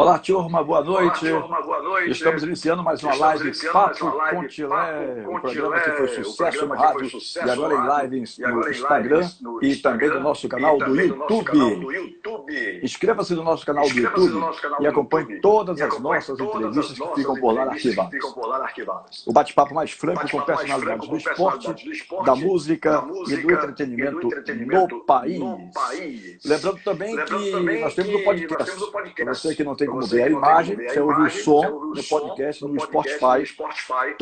Olá, turma, boa noite. Boa noite. Estamos iniciando mais uma live Papo com Tilé, um programa que foi sucesso no rádio e agora em lives no Instagram e também no nosso canal do YouTube. Inscreva-se no nosso canal do YouTube e acompanhe todas as nossas entrevistas que ficam por lá arquivadas. O bate-papo mais franco com personalidades do esporte, da música e do entretenimento no país. Lembrando também que nós temos o podcast. Para você que não tem como ver a imagem, você ouve o som no podcast, no Spotify, no Spotify,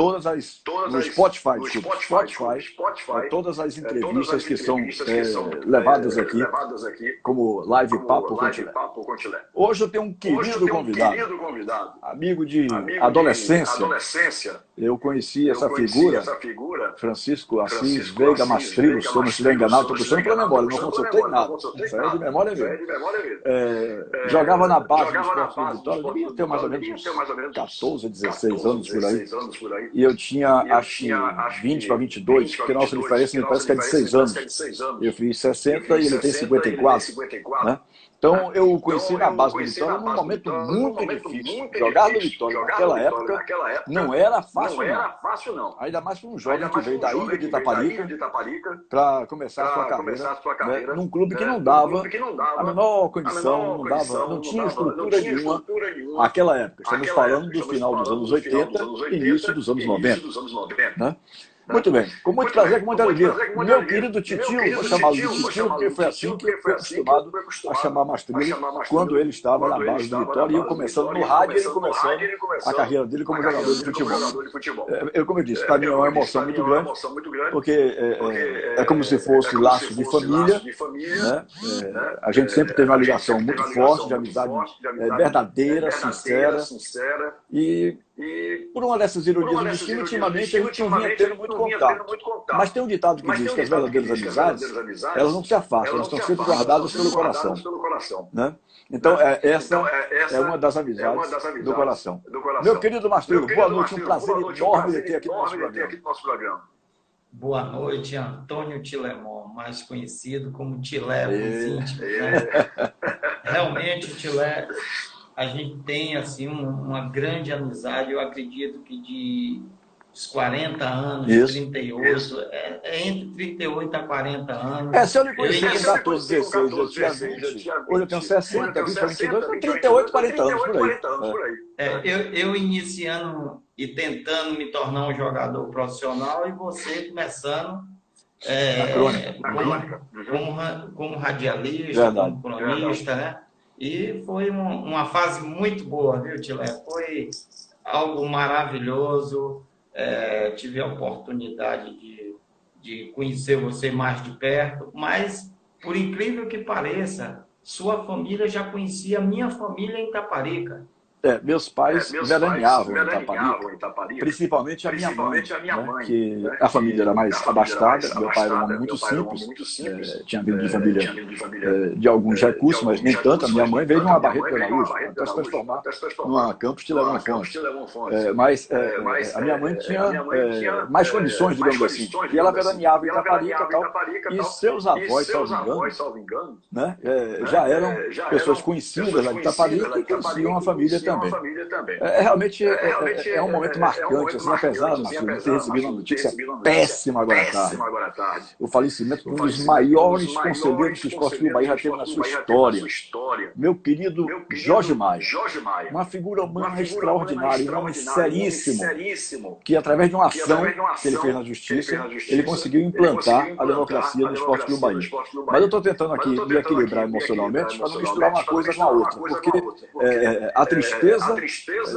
todas as entrevistas que são levadas aqui como live Papo com Tilé. Hoje eu tenho um querido convidado, amigo de adolescência. Eu conheci essa figura, Francisco Assis Veiga Mastrilo, se eu não estiver enganado, estou puxando pela memória, não consultei nada, isso aí é de memória mesmo. Jogava na base do Esporte Clube Vitória, eu devia ter mais ou menos uns 14, 16 anos por aí, e eu tinha, acho que 20 para 22, porque a nossa diferença me parece que é de 6 anos. Eu fiz 60 e ele tem 54, né? Então, eu o conheci na base do Vitória num momento muito difícil. Jogar no Vitória naquela época não era fácil, não. Ainda mais para um jovem que veio da ilha de Itaparica para começar a sua carreira, né, num clube que não dava a menor condição, não tinha estrutura nenhuma naquela época. Estamos falando do final dos anos 80 e início dos anos 90. Né? Muito bem, com muito prazer, com muita alegria. Meu querido Titio, vou chamá-lo de Titio, porque foi assim que eu fui acostumado a chamar Mastrilo quando ele estava na base do Vitória, e eu começando no rádio e ele começando a carreira dele como jogador de futebol. Como eu disse, para mim é uma emoção muito grande, porque é como se fosse laço de família, né? A gente sempre teve uma ligação muito forte, de amizade verdadeira, sincera, e por uma dessas ironias do destino, ultimamente a gente não vinha tendo muito contato. Mas tem um ditado que diz que as verdadeiras amizades, elas não se afastam, elas estão sempre guardadas pelo coração. Né? Então, essa é uma das amizades do coração. Meu querido Mastrilo, boa noite, um prazer enorme de ter aqui no nosso programa. Boa noite, Antônio Tilemon, mais conhecido como Tilé, os íntimos, né? Realmente, Tilé, a gente tem assim uma grande amizade. Eu acredito que de uns 40 anos, Isso. 38, é entre 38 a 40 anos. Se eu lhe conheci com 14, 16, eu tinha 20, hoje eu tenho 60, 20 a 22, 38, 40 anos por aí. Eu iniciando e tentando me tornar um jogador profissional e você começando como radialista, como cronista, né? E foi uma fase muito boa, viu, Tilé? Foi algo maravilhoso. Tive a oportunidade de conhecer você mais de perto, mas, por incrível que pareça, sua família já conhecia a minha família em Itaparica. Meus pais veraneavam em Itaparica, principalmente a minha mãe, né, que a família era mais abastada. Meu pai era um homem muito simples, tinha vindo de família de alguns recursos, mas nem tanto. A minha mãe veio de uma Barreto de Araújo, até se transformar numa Campos Tilerão Fonte. Mas a minha mãe tinha mais condições, digamos assim, e ela veraneava em Itaparica e tal, e seus avós, salvo engano, né, já eram pessoas conhecidas lá de Itaparica e conheciam a família também. Realmente é um momento marcante, assim, apesar de ter recebido uma notícia péssima agora à tarde. O falecimento de um dos maiores conselheiros que o Esporte Clube Bahia já teve na sua história. Meu querido Jorge Maia. Uma figura humana extraordinária, um homem seríssimo, que através de uma ação que ele fez na justiça, ele conseguiu implantar a democracia no Esporte Clube Bahia. Mas eu estou tentando aqui me equilibrar emocionalmente para não misturar uma coisa com a outra, porque a tristeza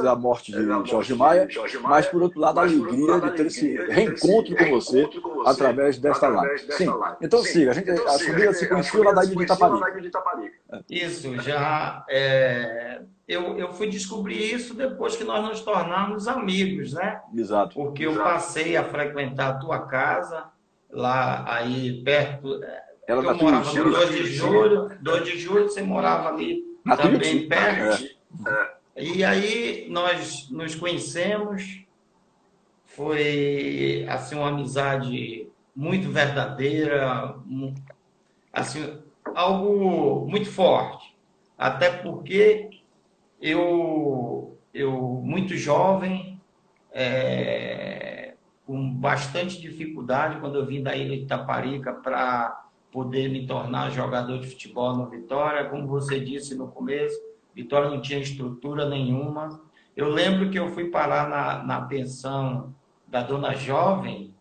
da morte de Jorge Maia, mas, por outro lado, a alegria de ter esse reencontro com você através desta live. Sim, então siga. A família se conheceu lá da ilha de Itaparica. Isso, já... Eu fui descobrir isso depois que nós nos tornamos amigos, né? Exato. Porque eu passei a frequentar a tua casa, lá aí perto... Eu morava no 2 de julho, você morava ali também perto. E aí nós nos conhecemos, foi assim uma amizade muito verdadeira, assim, algo muito forte. Até porque eu muito jovem, com bastante dificuldade, quando eu vim da Ilha de Itaparica para poder me tornar jogador de futebol no Vitória. Como você disse no começo, Vitória não tinha estrutura nenhuma. Eu lembro que eu fui parar na pensão da Dona Jovem,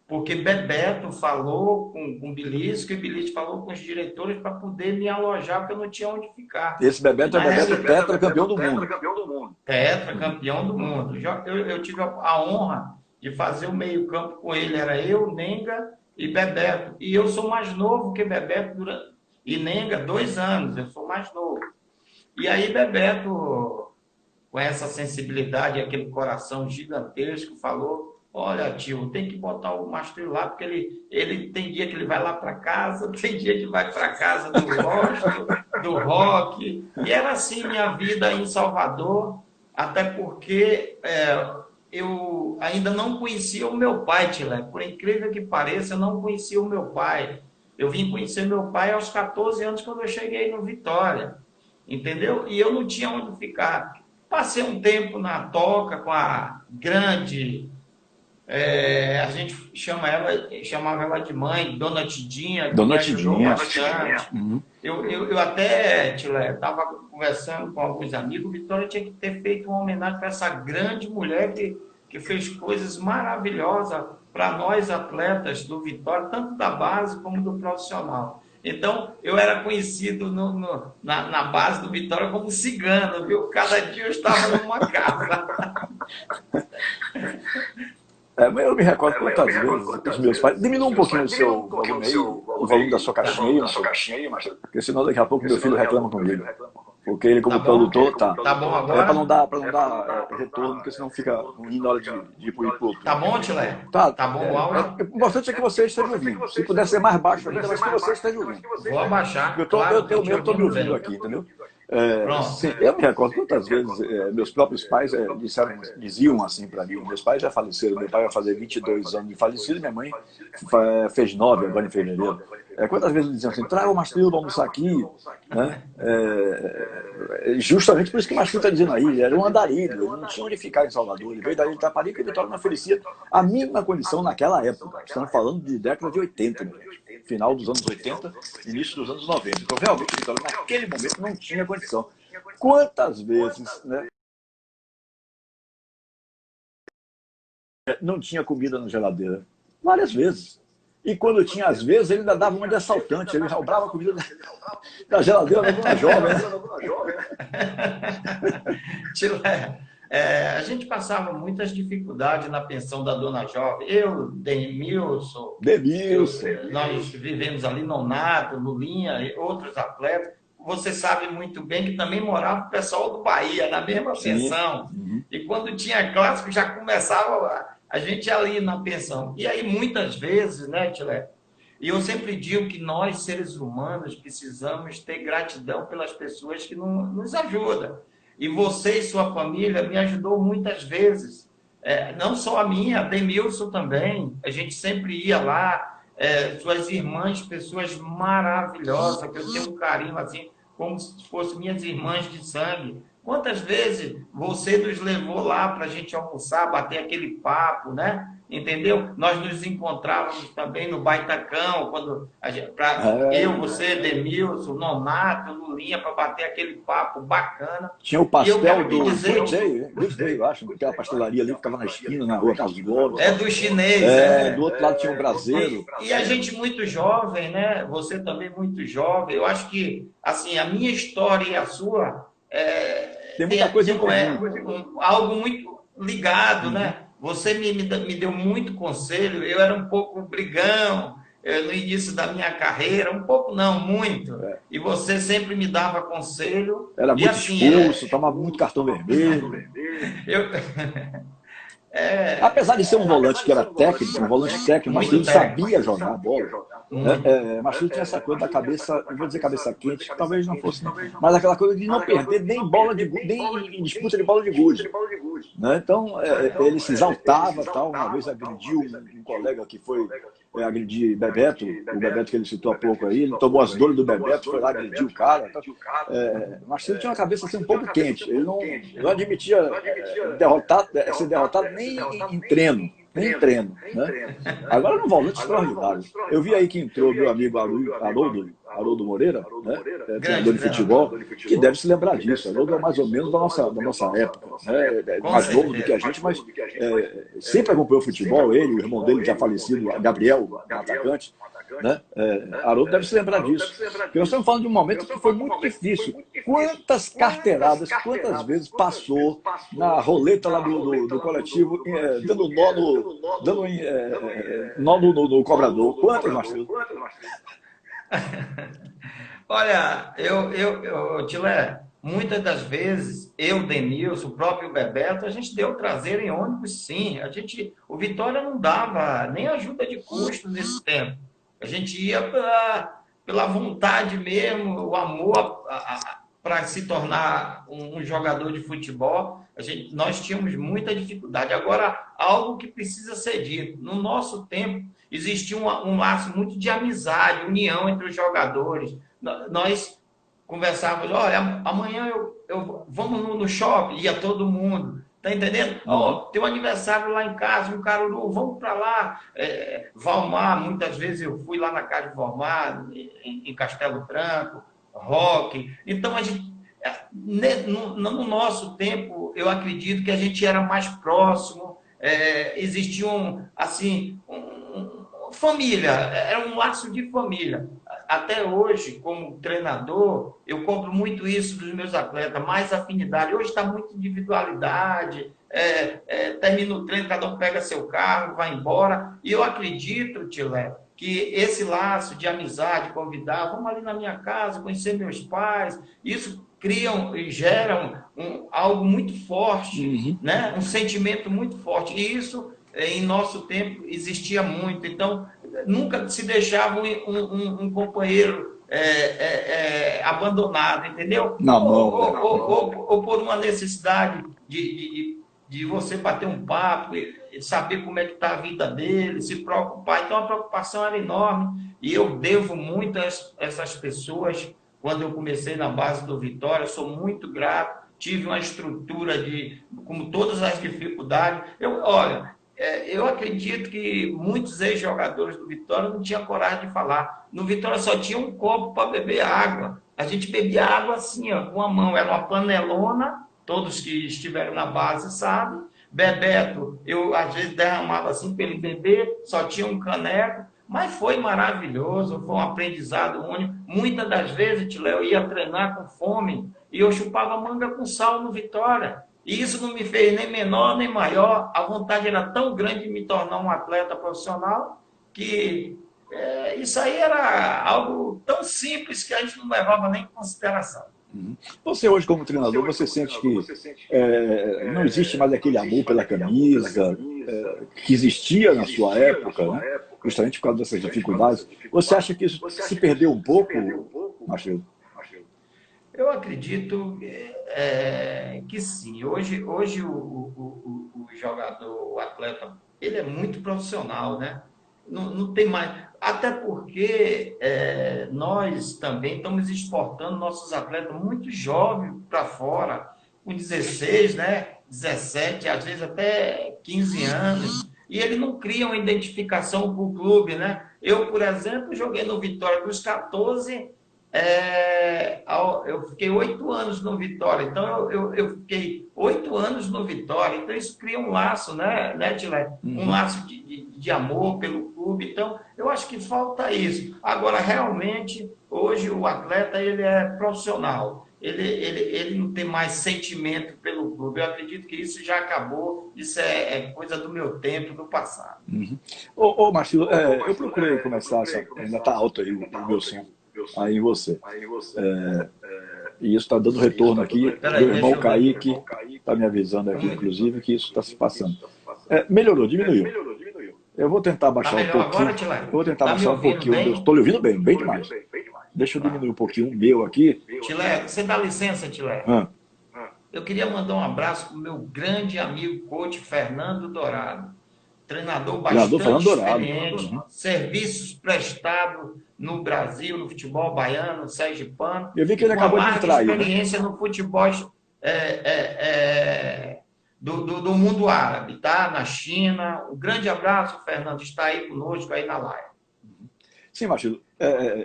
porque Bebeto falou com o Belisco, e Belisco falou com os diretores para poder me alojar, porque eu não tinha onde ficar. Esse Bebeto é Bebeto tetracampeão do mundo. Tetracampeão do mundo. Eu tive a honra de fazer o meio-campo com ele. Era eu, Nenga e Bebeto. E eu sou mais novo que Bebeto e Nenga, 2 anos. Eu sou mais novo. E aí Bebeto, com essa sensibilidade, aquele coração gigantesco, falou: olha, tio, tem que botar o Mastrillo lá, porque ele tem dia que ele vai lá para casa, tem dia que vai para casa do gosto, do rock. E era assim minha vida em Salvador, até porque eu ainda não conhecia o meu pai, Tilé. Por incrível que pareça, eu não conhecia o meu pai. Eu vim conhecer meu pai aos 14 anos, quando eu cheguei no Vitória. Entendeu? E eu não tinha onde ficar. Passei um tempo na Toca com a grande... a gente chamava ela de mãe, Dona Tidinha. Dona Tidinha. Uhum. Eu até, Tilé, estava conversando com alguns amigos, Vitória tinha que ter feito uma homenagem para essa grande mulher que fez coisas maravilhosas para nós atletas do Vitória, tanto da base como do profissional. Então, eu era conhecido na base do Vitória como cigano, viu? Cada dia eu estava numa casa. Mas eu me recordo quantas vezes os meus pais... Diminua um pouquinho o seu volume aí, o volume da sua caixinha aí, porque senão daqui a pouco meu filho reclama comigo. Porque ele, como produtor, tá. Tá bom agora? Para não dar retorno, porque senão fica ruim na hora de ir pro outro. Tá bom, Tilé? Tá bom o áudio? O importante é que você esteja ouvindo. Se puder ser mais baixo ainda, mas que você esteja ouvindo. Vou abaixar. Eu tô me ouvindo aqui, entendeu? Sim, eu me recordo quantas vezes meus próprios pais diziam assim para mim. Meus pais já faleceram, meu pai vai fazer 22 anos de falecido, minha mãe fez 9 agora em fevereiro. Quantas vezes diziam assim: traga o Mastrillo, vamos almoçar aqui, né? Justamente por isso que o Mastrillo está dizendo aí, ele era um andarilho, ele não tinha onde ficar em Salvador, ele veio daí de Itaparica e Vitória não oferecia a mínima condição naquela época. Estamos falando de década de 80, final dos anos 80, início dos anos 90. Então, realmente, Vitória, naquele momento, não tinha condição. Quantas vezes, né, não tinha comida na geladeira? Várias vezes. E quando tinha, às vezes, ele ainda dava uma de assaltante, ele roubava a comida da geladeira da Dona Jovem. Tilé, a gente passava muitas dificuldades na pensão da Dona Jovem. Eu, Demilson, nós vivemos ali, Nonato, Lulinha e outros atletas. Você sabe muito bem que também morava o pessoal do Bahia, na mesma pensão. Uhum. E quando tinha clássico, já começava a gente ali na pensão. E aí, muitas vezes, né, Tilé? E eu sempre digo que nós, seres humanos, precisamos ter gratidão pelas pessoas que nos ajudam. E você e sua família me ajudou muitas vezes. Não só a minha, a Demilson também. A gente sempre ia lá. Suas irmãs, pessoas maravilhosas, que eu tenho um carinho assim, como se fossem minhas irmãs de sangue. Quantas vezes você nos levou lá para a gente almoçar, bater aquele papo, né? Entendeu? Nós nos encontrávamos também no Baitacão, quando eu, você, Demilson, Nonato, Lulinha, para bater aquele papo bacana. Tinha o pastel do Good Day, eu acho, que era a pastelaria ali que ficava na esquina, na rua Carlos Gomes. Do chinês. Do outro lado tinha um braseiro. E a gente muito jovem, né? Você também muito jovem. Eu acho que, assim, a minha história e a sua tem muita coisa em comum. Algo muito ligado, né? Você me deu muito conselho. Eu era um pouco brigão no início da minha carreira, um pouco não, muito. E você sempre me dava conselho. Era muito expulso, tomava muito cartão vermelho. Apesar de ser um volante que era técnico, mas ele sabia jogar a bola. Mastrillo tinha essa coisa da cabeça, eu vou dizer cabeça quente, que talvez não fosse, mas aquela coisa de não perder nem bola de nem disputa de bola de gude. né? Então, ele se exaltava, tal. Uma vez agrediu um colega que foi agredir Bebeto, o Bebeto que ele citou há pouco aí, ele tomou as dores do Bebeto, foi lá agredir o cara. Então, mas ele tinha uma cabeça assim, um pouco quente, ele não admitia ser derrotado nem em treino. Nem treino, né? Agora é um volante extraordinário. Eu vi aí que entrou meu amigo Haroldo Moreira, né? Treinador de futebol, que deve se lembrar disso. Haroldo é mais ou menos da nossa época, né? É mais novo do que a gente, mas sempre acompanhou futebol. Ele, o irmão dele já falecido, Gabriel, um atacante, né? Haroldo deve se lembrar disso. Porque nós estamos falando de um momento que foi muito difícil. Quantas carteiradas, quantas vezes passou na roleta lá do coletivo, dando nó no cobrador? Quantas, Marcelo? Olha, Tilé, muitas das vezes, Denilson, o próprio Bebeto, a gente deu traseiro em ônibus, sim. O Vitória não dava nem ajuda de custo nesse tempo. A gente ia pela vontade mesmo, o amor para se tornar um jogador de futebol. Nós tínhamos muita dificuldade. Agora, algo que precisa ser dito. No nosso tempo, existia um laço muito de amizade, união entre os jogadores. Nós conversávamos, olha, amanhã vamos no shopping, ia todo mundo. Tá entendendo? Tem um aniversário lá em casa, um Caruru, vamos para lá. Valmar, muitas vezes eu fui lá na casa de Valmar, em Castelo Branco, Roque. Então, no nosso tempo, eu acredito que a gente era mais próximo, existia família, era um laço de família. Até hoje, como treinador, eu compro muito isso dos meus atletas, mais afinidade. Hoje está muito individualidade, termina o treino, cada um pega seu carro, vai embora. E eu acredito, Tilé, que esse laço de amizade, convidar, vamos ali na minha casa, conhecer meus pais, isso gera algo muito forte, né? Um sentimento muito forte. E isso, em nosso tempo, existia muito. Então, nunca se deixava um companheiro abandonado, entendeu? Na mão. Ou por uma necessidade de você bater um papo, saber como é que está a vida dele, se preocupar. Então, a preocupação era enorme. E eu devo muito a essas pessoas. Quando eu comecei na base do Vitória, sou muito grato. Tive uma estrutura como todas as dificuldades. Eu acredito que muitos ex-jogadores do Vitória não tinham coragem de falar. No Vitória só tinha um copo para beber água. A gente bebia água assim, ó, com a mão. Era uma panelona, todos que estiveram na base sabem. Bebeto, eu às vezes derramava assim para ele beber, só tinha um caneco. Mas foi maravilhoso, foi um aprendizado único. Muitas das vezes, Tilé, eu ia treinar com fome e eu chupava manga com sal no Vitória. E isso não me fez nem menor nem maior. A vontade era tão grande de me tornar um atleta profissional que isso aí era algo tão simples que a gente não levava nem em consideração. Você hoje, como treinador, você sente que não existe mais aquele amor pela camisa que existia na sua época, né? Justamente por causa dessas dificuldades. Você acha que isso se perdeu um pouco, Marcelo? Eu acredito que sim. Hoje o jogador, o atleta, ele é muito profissional, né? Não tem mais. Até porque nós também estamos exportando nossos atletas muito jovens para fora, com 16, né? 17, às vezes até 15 anos. E ele não cria uma identificação com o clube, né? Eu, por exemplo, joguei no Vitória dos 14. Eu fiquei 8 anos no Vitória, então eu fiquei 8 anos no Vitória, então isso cria um laço, né Tilé? Um laço de amor pelo clube. Então eu acho que falta isso. Agora, realmente, hoje o atleta ele é profissional, ele não tem mais sentimento pelo clube. Eu acredito que isso já acabou, isso é coisa do meu tempo, do passado. Marcelo, eu procurei começar, ainda está alto aí o meu som aí em você. E isso está dando retorno aqui. Meu irmão Kaique está me avisando aqui, inclusive, que isso está se passando. Melhorou, diminuiu. Eu vou tentar baixar um pouquinho. Vou tentar baixar um pouquinho. Estou lhe ouvindo bem demais. Deixa eu diminuir um pouquinho o meu aqui. Tilé, você dá licença, Tilé? Eu queria mandar um abraço para o meu grande amigo coach Fernando Dourado, treinador Treinador Fernando bastante Dourado. experiente, serviços prestados no Brasil, no futebol baiano, sergipano, Eu vi que e ele com uma acabou de larga entrar aí, né? experiência no futebol do mundo árabe, tá? Na China. Um grande abraço, Fernando, está aí conosco aí na live. Sim, Marcelo,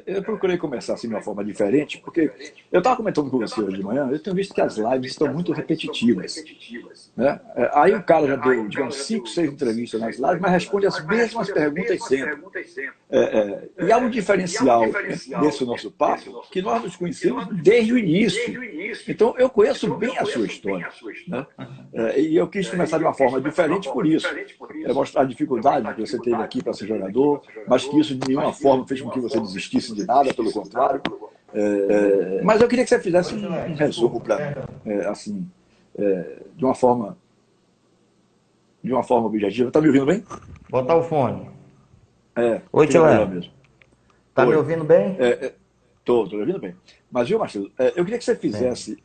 eu procurei começar assim de uma forma diferente, porque eu estava comentando com você hoje de manhã, eu tenho visto que as lives estão muito repetitivas. Né? Aí o cara já deu, digamos, 5, 6 entrevistas nas lives, mas responde as mesmas perguntas sempre. E há um diferencial desse nosso papo, que nós nos conhecemos desde o início. Então, eu conheço bem a sua história. Né? E eu quis começar de uma forma diferente por isso. Mostrar a dificuldade que você teve aqui para ser jogador, mas que isso de nenhuma forma fez com que você desistisse de nada, pelo contrário. Mas eu queria que você fizesse um resumo para mim, assim, de uma forma objetiva. Está me ouvindo bem? Botar o fone. Oi, Tilé. Mesmo. Tá me ouvindo bem? Estou me ouvindo bem. Mas, viu, Marcelo, eu queria que você fizesse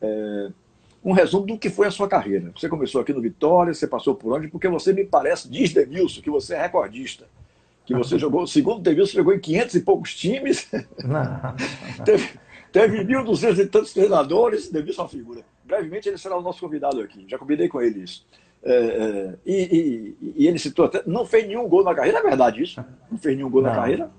um resumo do que foi a sua carreira. Você começou aqui no Vitória, você passou por onde? Porque você me parece, diz Denilson, que você é recordista. Que você jogou, segundo o Denilson, jogou em 500 e poucos times. Não. Teve 1.200 e tantos treinadores. Denilson é uma figura. Brevemente ele será o nosso convidado aqui. Já combinei com ele isso. E ele citou até, não fez nenhum gol na carreira, é verdade isso? Não fez nenhum gol na carreira?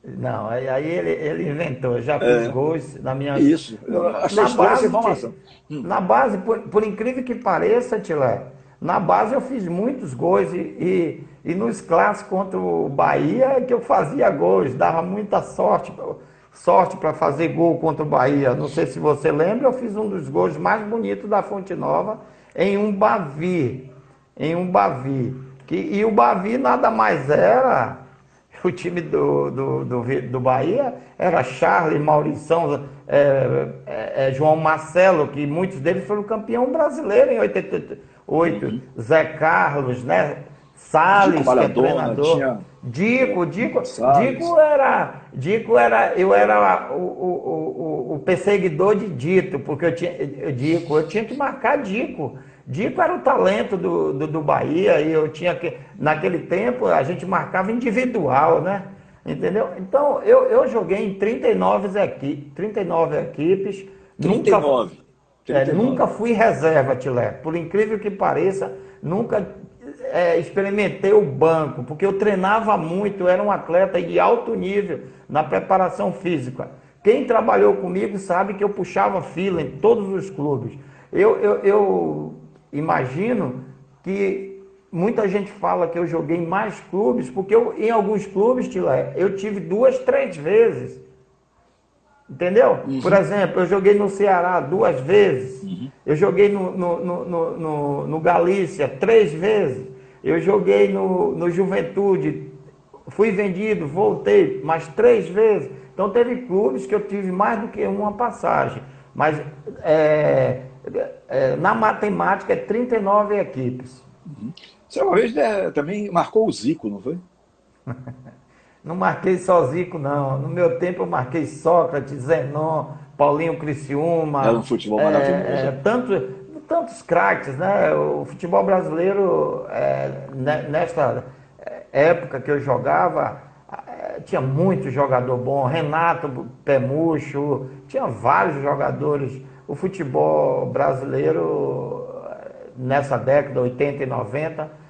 Não, aí ele inventou, já fiz gols na minha... Isso, achei estranha essa informação. Na base, por incrível que pareça, Tilé, na base eu fiz muitos gols e nos clássicos contra o Bahia que eu fazia gols, dava muita sorte para fazer gol contra o Bahia. Não sei se você lembra, eu fiz um dos gols mais bonitos da Fonte Nova em um Bavi. E o Bavi nada mais era... O time do Bahia era Charles, Maurição, João Marcelo, que muitos deles foram campeão brasileiro em 88. Zé Carlos, né? Salles, que é treinador. Dico era, eu era o perseguidor de Dito, porque eu tinha que marcar Dico. Dico era o talento do Bahia, e eu tinha que, naquele tempo, a gente marcava individual, né? Entendeu? Então, eu joguei em 39 equipes. 39? Nunca fui reserva, Tilé. Por incrível que pareça, nunca experimentei o banco, porque eu treinava muito, eu era um atleta de alto nível na preparação física. Quem trabalhou comigo sabe que eu puxava fila em todos os clubes. Eu imagino que muita gente fala que eu joguei em mais clubes, porque em alguns clubes, Tilé, eu tive 2, 3 vezes. Entendeu? Uhum. Por exemplo, eu joguei no Ceará 2 vezes. Uhum. Eu joguei no Galícia 3 vezes. Eu joguei no Juventude. Fui vendido, voltei mais 3 vezes. Então teve clubes que eu tive mais do que uma passagem. Mas na matemática é 39 equipes. Uhum. Você uma vez também marcou o Zico, não foi? Não marquei só Zico, não. No meu tempo eu marquei Sócrates, Zenon, Paulinho Criciúma. Era um futebol maravilhoso. Tantos craques, né? O futebol brasileiro, nessa época que eu jogava, tinha muito jogador bom. Renato Pemucho, tinha vários jogadores. O futebol brasileiro, nessa década, 80 e 90,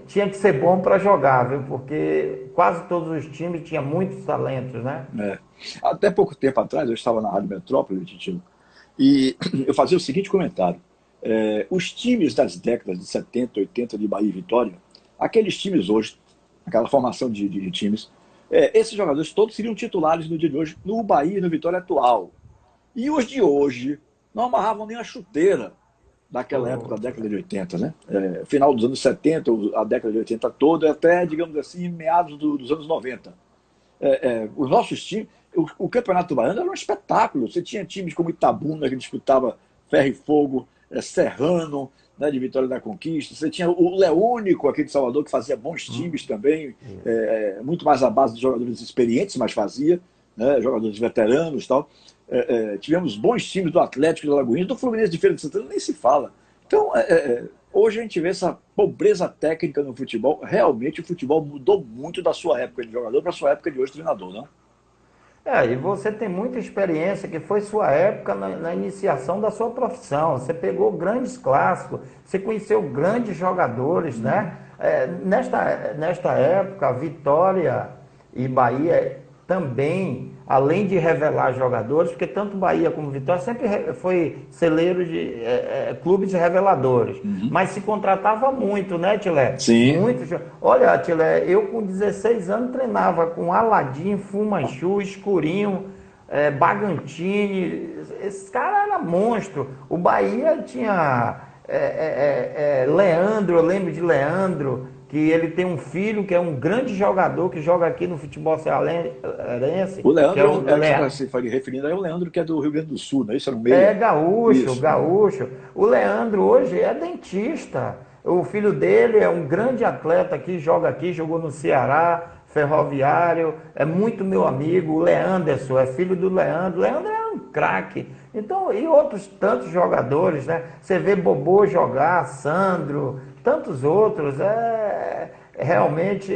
tinha que ser bom para jogar, viu? Porque quase todos os times tinham muitos talentos, né? Até pouco tempo atrás, eu estava na Rádio Metrópole, Titilo, e eu fazia o seguinte comentário. Os times das décadas de 70, 80 de Bahia e Vitória, aqueles times hoje, aquela formação de times, esses jogadores todos seriam titulares no dia de hoje, no Bahia e no Vitória atual. E os de hoje não amarravam nem a chuteira daquela época, da década de 80, né? Final dos anos 70, a década de 80 toda, até, digamos assim, meados dos anos 90. Os nossos times, o Campeonato Baiano era um espetáculo. Você tinha times como Itabuna, que disputava ferro e fogo, Serrano, né, de Vitória da Conquista. Você tinha o Leônico, aqui de Salvador, que fazia bons times também, muito mais à base de jogadores experientes, mas fazia, né, jogadores veteranos e tal. tivemos bons times do Atlético de Alagoinhas, do Fluminense de Feira de Santana, nem se fala. Então, hoje a gente vê essa pobreza técnica no futebol. Realmente o futebol mudou muito da sua época de jogador para a sua época de hoje treinador, não? E você tem muita experiência, que foi sua época na iniciação da sua profissão. Você pegou grandes clássicos, você conheceu grandes jogadores, né? Nesta época, Vitória e Bahia também, além de revelar jogadores, porque tanto Bahia como Vitória sempre foi celeiro de clubes reveladores, mas se contratava muito, né, Tilé? Sim. Olha, Tilé, eu com 16 anos treinava com Aladim, Fumanchu, Escurinho, Bagantini, esse cara era monstro. O Bahia tinha Leandro, eu lembro de Leandro, que ele tem um filho que é um grande jogador que joga aqui no futebol cearense. O Leandro, que é que você está referindo, é o Leandro que é do Rio Grande do Sul, não é isso? Era um meio... gaúcho. O Leandro hoje é dentista. O filho dele é um grande atleta aqui, jogou no Ceará, Ferroviário, é muito meu amigo. O Leanderson, é filho do Leandro. O Leandro é um craque. Então, e outros tantos jogadores, né? Você vê Bobô jogar, Sandro, tantos outros. Realmente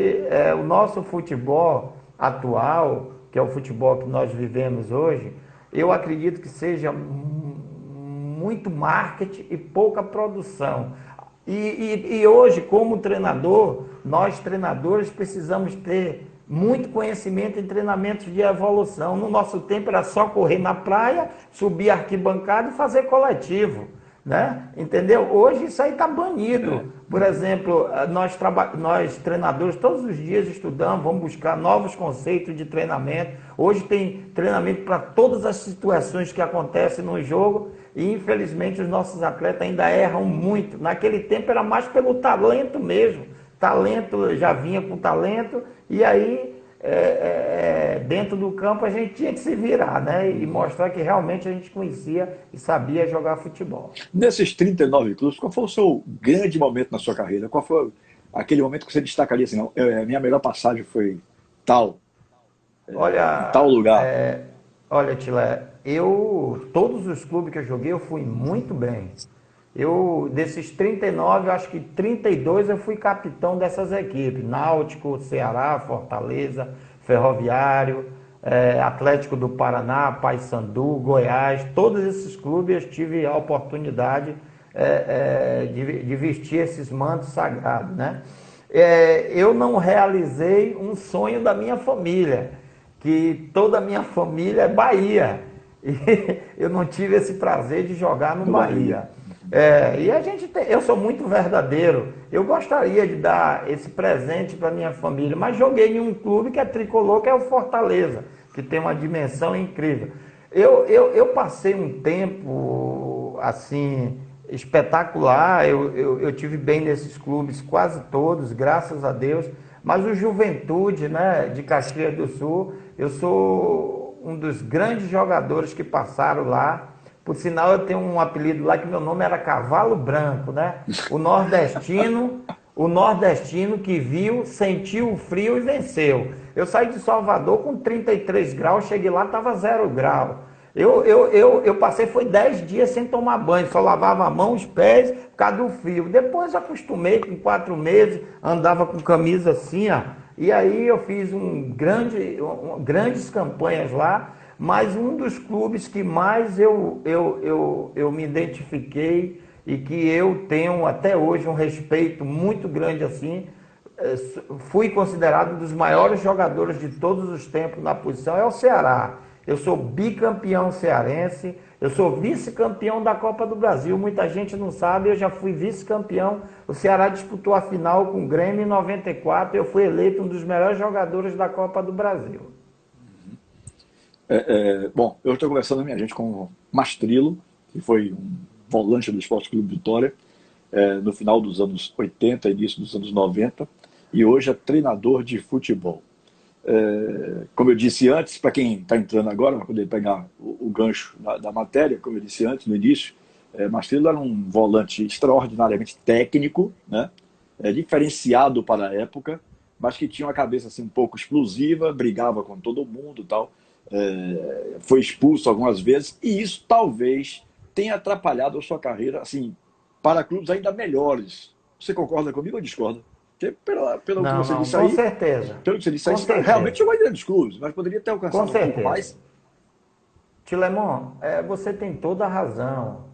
o nosso futebol atual, que é o futebol que nós vivemos hoje, eu acredito que seja muito marketing e pouca produção. E hoje, como treinador, nós treinadores precisamos ter muito conhecimento em treinamentos de evolução. No nosso tempo era só correr na praia, subir a arquibancada e fazer coletivo, né? Entendeu? Hoje isso aí está banido. Por exemplo, nós treinadores todos os dias estudamos, vamos buscar novos conceitos de treinamento. Hoje tem treinamento para todas as situações que acontecem no jogo e infelizmente os nossos atletas ainda erram muito. Naquele tempo era mais pelo talento mesmo. Talento, já vinha com talento e aí dentro do campo a gente tinha que se virar, né? E mostrar que realmente a gente conhecia e sabia jogar futebol. Nesses 39 clubes, qual foi o seu grande momento na sua carreira? Qual foi aquele momento que você destacaria assim, não, minha melhor passagem foi tal, em tal lugar? Olha, Tilé, todos os clubes que eu joguei, eu fui muito bem. Desses 39, eu acho que 32 eu fui capitão dessas equipes. Náutico, Ceará, Fortaleza, Ferroviário, Atlético do Paraná, Paysandu, Goiás. Todos esses clubes eu tive a oportunidade de vestir esses mantos sagrados, né? Eu não realizei um sonho da minha família, que toda a minha família é Bahia. E eu não tive esse prazer de jogar no Bahia. Eu sou muito verdadeiro. Eu gostaria de dar esse presente para minha família, mas joguei em um clube que é tricolor, que é o Fortaleza, que tem uma dimensão incrível. Eu passei um tempo assim espetacular. Eu tive bem nesses clubes, quase todos, graças a Deus. Mas o Juventude, né, de Caxias do Sul, eu sou um dos grandes jogadores que passaram lá. Por sinal, eu tenho um apelido lá que meu nome era Cavalo Branco, né? O nordestino que viu, sentiu o frio e venceu. Eu saí de Salvador com 33 graus, cheguei lá, estava 0 grau. Eu passei, foi 10 dias sem tomar banho, só lavava a mão, os pés, por causa do frio. Depois acostumei, com 4 meses, andava com camisa assim, ó. E aí eu fiz grandes campanhas lá. Mas um dos clubes que mais eu me identifiquei e que eu tenho até hoje um respeito muito grande assim, fui considerado um dos maiores jogadores de todos os tempos na posição, é o Ceará. Eu sou bicampeão cearense, eu sou vice-campeão da Copa do Brasil. Muita gente não sabe, eu já fui vice-campeão. O Ceará disputou a final com o Grêmio em 94, eu fui eleito um dos melhores jogadores da Copa do Brasil. Bom, eu estou conversando, minha gente, com o Mastrilo, que foi um volante do Esporte Clube Vitória, no final dos anos 80, início dos anos 90, e hoje é treinador de futebol. Como eu disse antes, para quem está entrando agora, para poder pegar o gancho da matéria, como eu disse antes, no início, Mastrilo era um volante extraordinariamente técnico, né? Diferenciado para a época, mas que tinha uma cabeça assim, um pouco explosiva, brigava com todo mundo e tal. foi expulso algumas vezes, e isso talvez tenha atrapalhado a sua carreira, assim, para clubes ainda melhores. Você concorda comigo ou discorda? Porque pelo que Não, você não, disse com aí, certeza. pelo que você disse aí, Com você realmente certeza. chegou em grandes clubes, mas poderia ter Com alcançado um pouco certeza. mais. Tilemon, você tem toda a razão.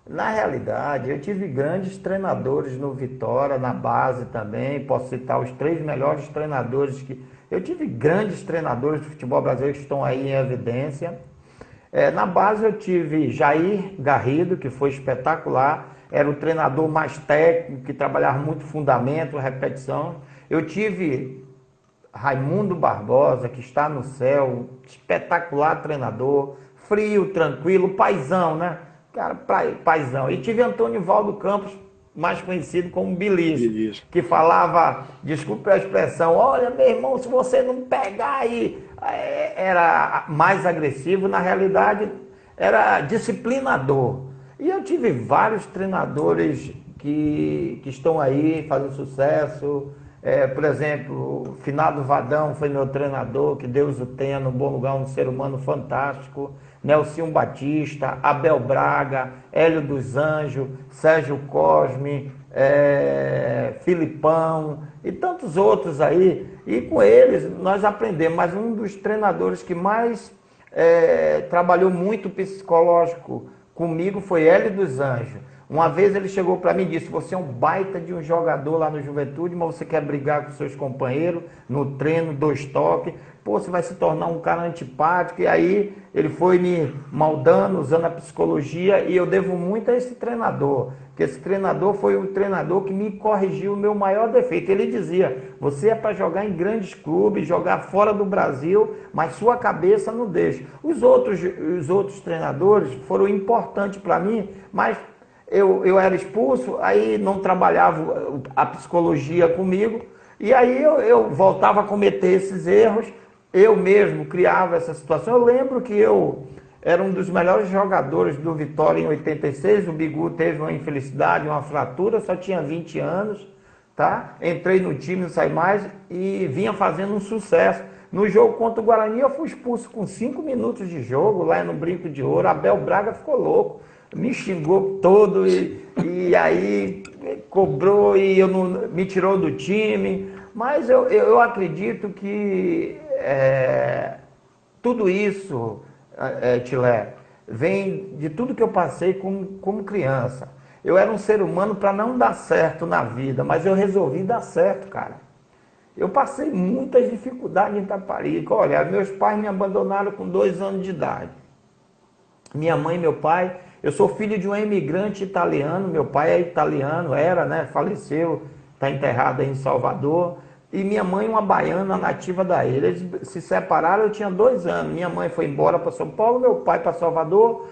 Na realidade, eu tive grandes treinadores no Vitória, na base também. Posso citar os 3 melhores treinadores que. Eu tive grandes treinadores do futebol brasileiro que estão aí em evidência. Na base eu tive Jair Garrido, que foi espetacular. Era o treinador mais técnico, que trabalhava muito fundamento, repetição. Eu tive Raimundo Barbosa, que está no céu, espetacular treinador, frio, tranquilo, paizão, né? Cara, paizão. E tive Antônio Valdo Campos, mais conhecido como Bilisco, Beleza. que falava, desculpe a expressão, olha, meu irmão, se você não pegar aí, era mais agressivo, na realidade era disciplinador. E eu tive vários treinadores que estão aí fazendo sucesso. Por exemplo, Finado Vadão foi meu treinador, que Deus o tenha no bom lugar, um ser humano fantástico. Nelson Batista, Abel Braga, Hélio dos Anjos, Sérgio Cosme, Filipão e tantos outros aí. E com eles nós aprendemos. Mas um dos treinadores que mais trabalhou muito psicológico comigo foi Hélio dos Anjos. Uma vez ele chegou para mim e disse: você é um baita de um jogador lá no Juventude, mas você quer brigar com seus companheiros no treino, 2 toques, pô, você vai se tornar um cara antipático. E aí ele foi me moldando, usando a psicologia, e eu devo muito a esse treinador, porque esse treinador foi o treinador que me corrigiu o meu maior defeito. Ele dizia: você é para jogar em grandes clubes, jogar fora do Brasil, mas sua cabeça não deixa. Os outros treinadores foram importantes para mim, mas eu era expulso, aí não trabalhava a psicologia comigo, e aí eu voltava a cometer esses erros, eu mesmo criava essa situação. Eu lembro que eu era um dos melhores jogadores do Vitória em 86, o Bigu teve uma infelicidade, uma fratura, só tinha 20 anos, tá? Entrei no time, não saí mais, e vinha fazendo um sucesso. No jogo contra o Guarani eu fui expulso com 5 minutos de jogo, lá no Brinco de Ouro. Abel Braga ficou louco, me xingou todo e aí cobrou e me tirou do time. Mas eu acredito que tudo isso, Tilé, vem de tudo que eu passei como criança. Eu era um ser humano para não dar certo na vida, mas eu resolvi dar certo, cara. Eu passei muitas dificuldades em Itaparica. Olha, meus pais me abandonaram com 2 anos de idade. Minha mãe e meu pai, eu sou filho de um imigrante italiano, meu pai é italiano, faleceu, está enterrado aí em Salvador. E minha mãe, uma baiana nativa da ilha. Eles se separaram, eu tinha 2 anos. Minha mãe foi embora para São Paulo, meu pai para Salvador,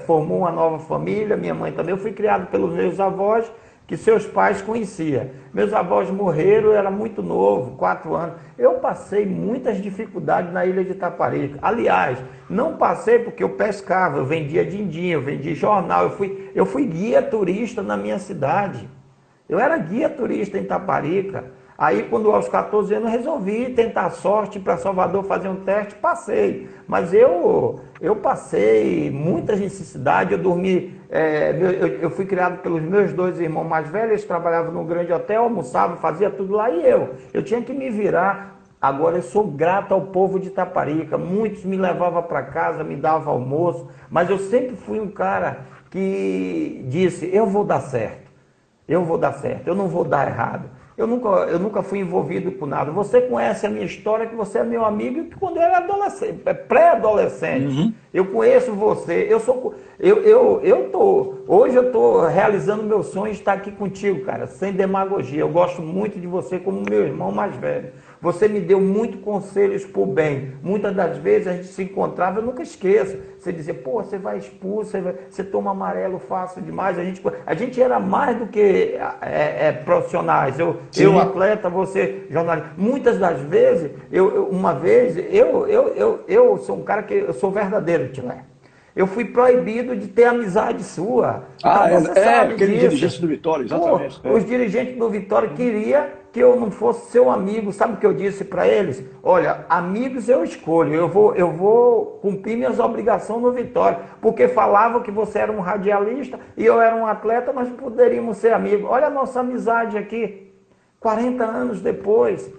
formou uma nova família, minha mãe também. Eu fui criado pelos meus avós, que seus pais conheciam. Meus avós morreram, eu era muito novo, 4 anos. Eu passei muitas dificuldades na ilha de Itaparica. Aliás, não passei porque eu pescava, eu vendia din-din, eu vendia jornal, eu fui guia turista na minha cidade. Eu era guia turista em Itaparica. Aí, quando aos 14 anos, resolvi tentar sorte para Salvador fazer um teste, passei. Mas eu passei muitas necessidades, eu dormi, eu fui criado pelos meus 2 irmãos mais velhos, eles trabalhavam num grande hotel, almoçavam, fazia tudo lá, e eu tinha que me virar. Agora eu sou grato ao povo de Itaparica, muitos me levavam para casa, me davam almoço, mas eu sempre fui um cara que disse: eu vou dar certo, eu não vou dar errado. Eu nunca fui envolvido com nada. Você conhece a minha história, que você é meu amigo, que quando eu era adolescente, pré-adolescente, eu conheço você. Hoje eu estou realizando meu sonho de estar aqui contigo, cara, sem demagogia. Eu gosto muito de você como meu irmão mais velho. Você me deu muitos conselhos por bem. Muitas das vezes a gente se encontrava, eu nunca esqueço. Você dizia: pô, você vai expulso, você toma amarelo fácil demais. A gente era mais do que profissionais. Eu atleta, você jornalista. Muitas das vezes, eu sou um cara que eu sou verdadeiro, Tilé. Eu fui proibido de ter amizade sua. Então, você sabe aquele dirigente do Vitória, exatamente. Pô, os dirigentes do Vitória queriam que eu não fosse seu amigo. Sabe o que eu disse para eles? Olha, amigos eu escolho, eu vou cumprir minhas obrigações no Vitória, porque falavam que você era um radialista e eu era um atleta, nós poderíamos ser amigos. Olha a nossa amizade aqui, 40 anos depois.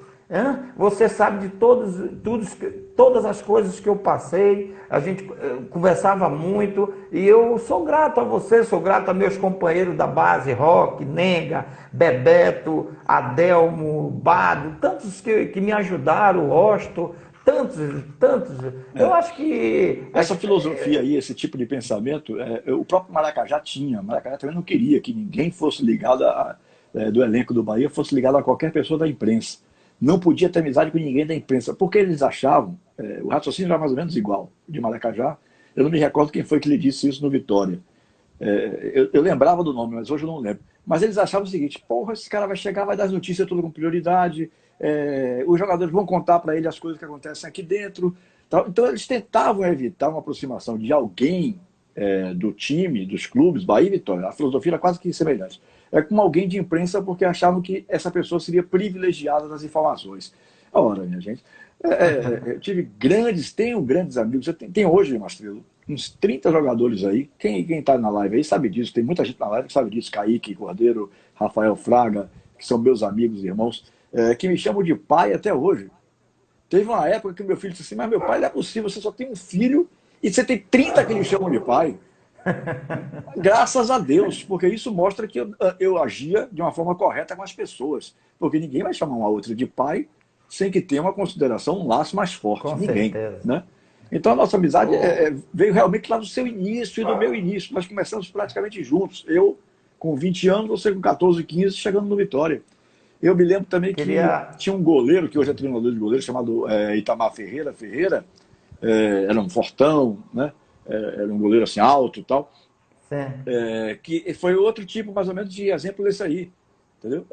Você sabe de todas as coisas que eu passei, a gente conversava muito, e eu sou grato a você, sou grato a meus companheiros da base, Roque, Nenga, Bebeto, Adelmo, Bado, tantos que me ajudaram, Osto, tantos. Eu acho que... Essa filosofia aí, esse tipo de pensamento, o próprio Maracajá tinha. Maracajá também não queria que ninguém fosse ligado do elenco do Bahia, fosse ligado a qualquer pessoa da imprensa. Não podia ter amizade com ninguém da imprensa, porque eles achavam, o raciocínio era mais ou menos igual, de Maracajá. Eu não me recordo quem foi que lhe disse isso no Vitória. Eu lembrava do nome, mas hoje eu não lembro. Mas eles achavam o seguinte: porra, esse cara vai chegar, vai dar as notícias tudo com prioridade, os jogadores vão contar para ele as coisas que acontecem aqui dentro. Então eles tentavam evitar uma aproximação de alguém do time, dos clubes, Bahia e Vitória. A filosofia era quase que semelhante. Com alguém de imprensa, porque achavam que essa pessoa seria privilegiada das informações. Ora, minha gente, eu tenho grandes amigos. Tem hoje, Mastrelo, uns 30 jogadores aí. Quem está na live aí sabe disso. Tem muita gente na live que sabe disso. Kaique Cordeiro, Rafael Fraga, que são meus amigos e irmãos, que me chamam de pai até hoje. Teve uma época que meu filho disse assim: mas meu pai, não é possível, você só tem um filho e você tem 30 que lhe chamam de pai. Graças a Deus, porque isso mostra que eu agia de uma forma correta com as pessoas. Porque ninguém vai chamar uma outra de pai sem que tenha uma consideração, um laço mais forte. Com ninguém. Certeza. Né? Então a nossa amizade veio realmente lá do seu início e do meu início. Nós começamos praticamente juntos. Eu com 20 anos, você com 14, 15, chegando no Vitória. Eu me lembro também que tinha um goleiro, que hoje é treinador de goleiro, chamado Itamar Ferreira. Era um fortão, né? Era um goleiro assim alto e tal. Que foi outro tipo, mais ou menos, de exemplo desse aí. Entendeu?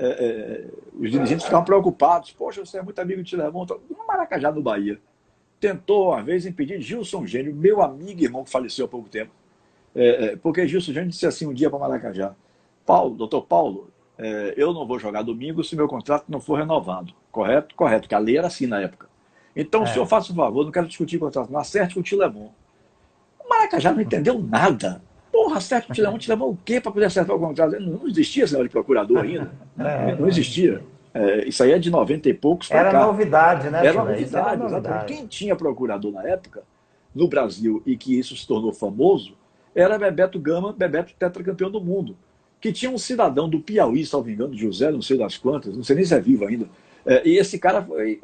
Os dirigentes ficavam preocupados. Poxa, você é muito amigo de Tilemão. No Maracajá, no Bahia. Tentou uma vez impedir Gilson Gênio, meu amigo e irmão que faleceu há pouco tempo. Porque Gilson Gênio disse assim um dia para Maracajá: doutor Paulo, eu não vou jogar domingo se meu contrato não for renovado. Correto? Correto, porque a lei era assim na época. Então, o senhor faça um favor, não quero discutir contrato, não acerte com o Tilemão. O Maracajá não entendeu nada. Porra, acerte com o Tilemão o quê para poder acertar o contrato? Não existia esse negócio de procurador ainda. Não existia. Isso aí é de 90 e poucos para cá. Era novidade, né? Era novidade, exatamente. Quem tinha procurador na época, no Brasil, e que isso se tornou famoso, era Bebeto Gama, Bebeto tetracampeão do mundo, que tinha um cidadão do Piauí, salvo engano, José, não sei das quantas, não sei nem se é vivo ainda. E esse cara foi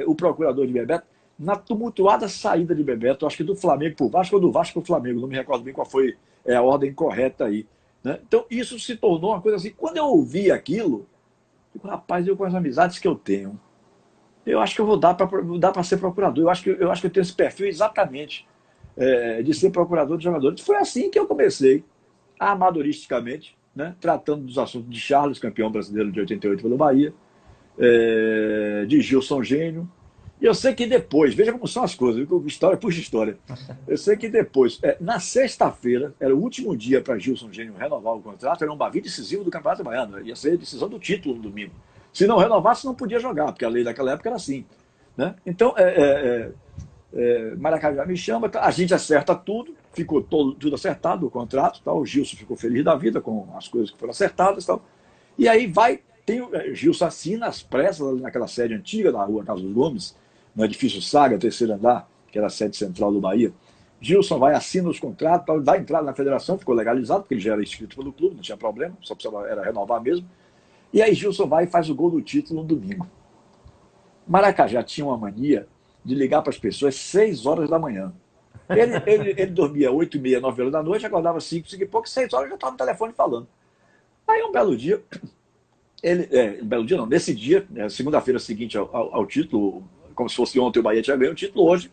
o procurador de Bebeto na tumultuada saída de Bebeto, acho que do Flamengo para o Vasco ou do Vasco para o Flamengo, não me recordo bem qual foi a ordem correta aí. Né? Então isso se tornou uma coisa assim. Quando eu ouvi aquilo, eu digo: rapaz, eu com as amizades que eu tenho, eu acho que eu vou dar para ser procurador. Eu acho que eu tenho esse perfil exatamente de ser procurador de jogadores. Foi assim que eu comecei, amadoristicamente, né? Tratando dos assuntos de Charles, campeão brasileiro de 88 pelo Bahia, de Gilson Gênio. E eu sei que depois, veja como são as coisas, história puxa história. Eu sei que depois, na sexta-feira, era o último dia para Gilson Gênio renovar o contrato, era um Bavi decisivo do Campeonato Baiano, ia ser a decisão do título no domingo. Se não renovasse, não podia jogar, porque a lei daquela época era assim. Né? Então, Maracajá me chama, a gente acerta tudo, ficou tudo acertado, o contrato, tal, o Gilson ficou feliz da vida com as coisas que foram acertadas. Tal. E aí o Gilson assina às pressas naquela sede antiga da rua Carlos Gomes, no edifício Saga, terceiro andar, que era a sede central do Bahia. Gilson assina os contratos, dá entrada na federação, ficou legalizado, porque ele já era inscrito pelo clube, não tinha problema, só precisava renovar mesmo. E aí Gilson e faz o gol do título no domingo. Maracajá tinha uma mania de ligar para as pessoas 6 horas da manhã. Ele dormia 8h30, 9 horas da noite, acordava 5 e pouco, 6 horas já estava no telefone falando. Aí um belo dia, nesse dia, segunda-feira seguinte ao título, como se fosse ontem o Bahia tinha ganho o título, hoje,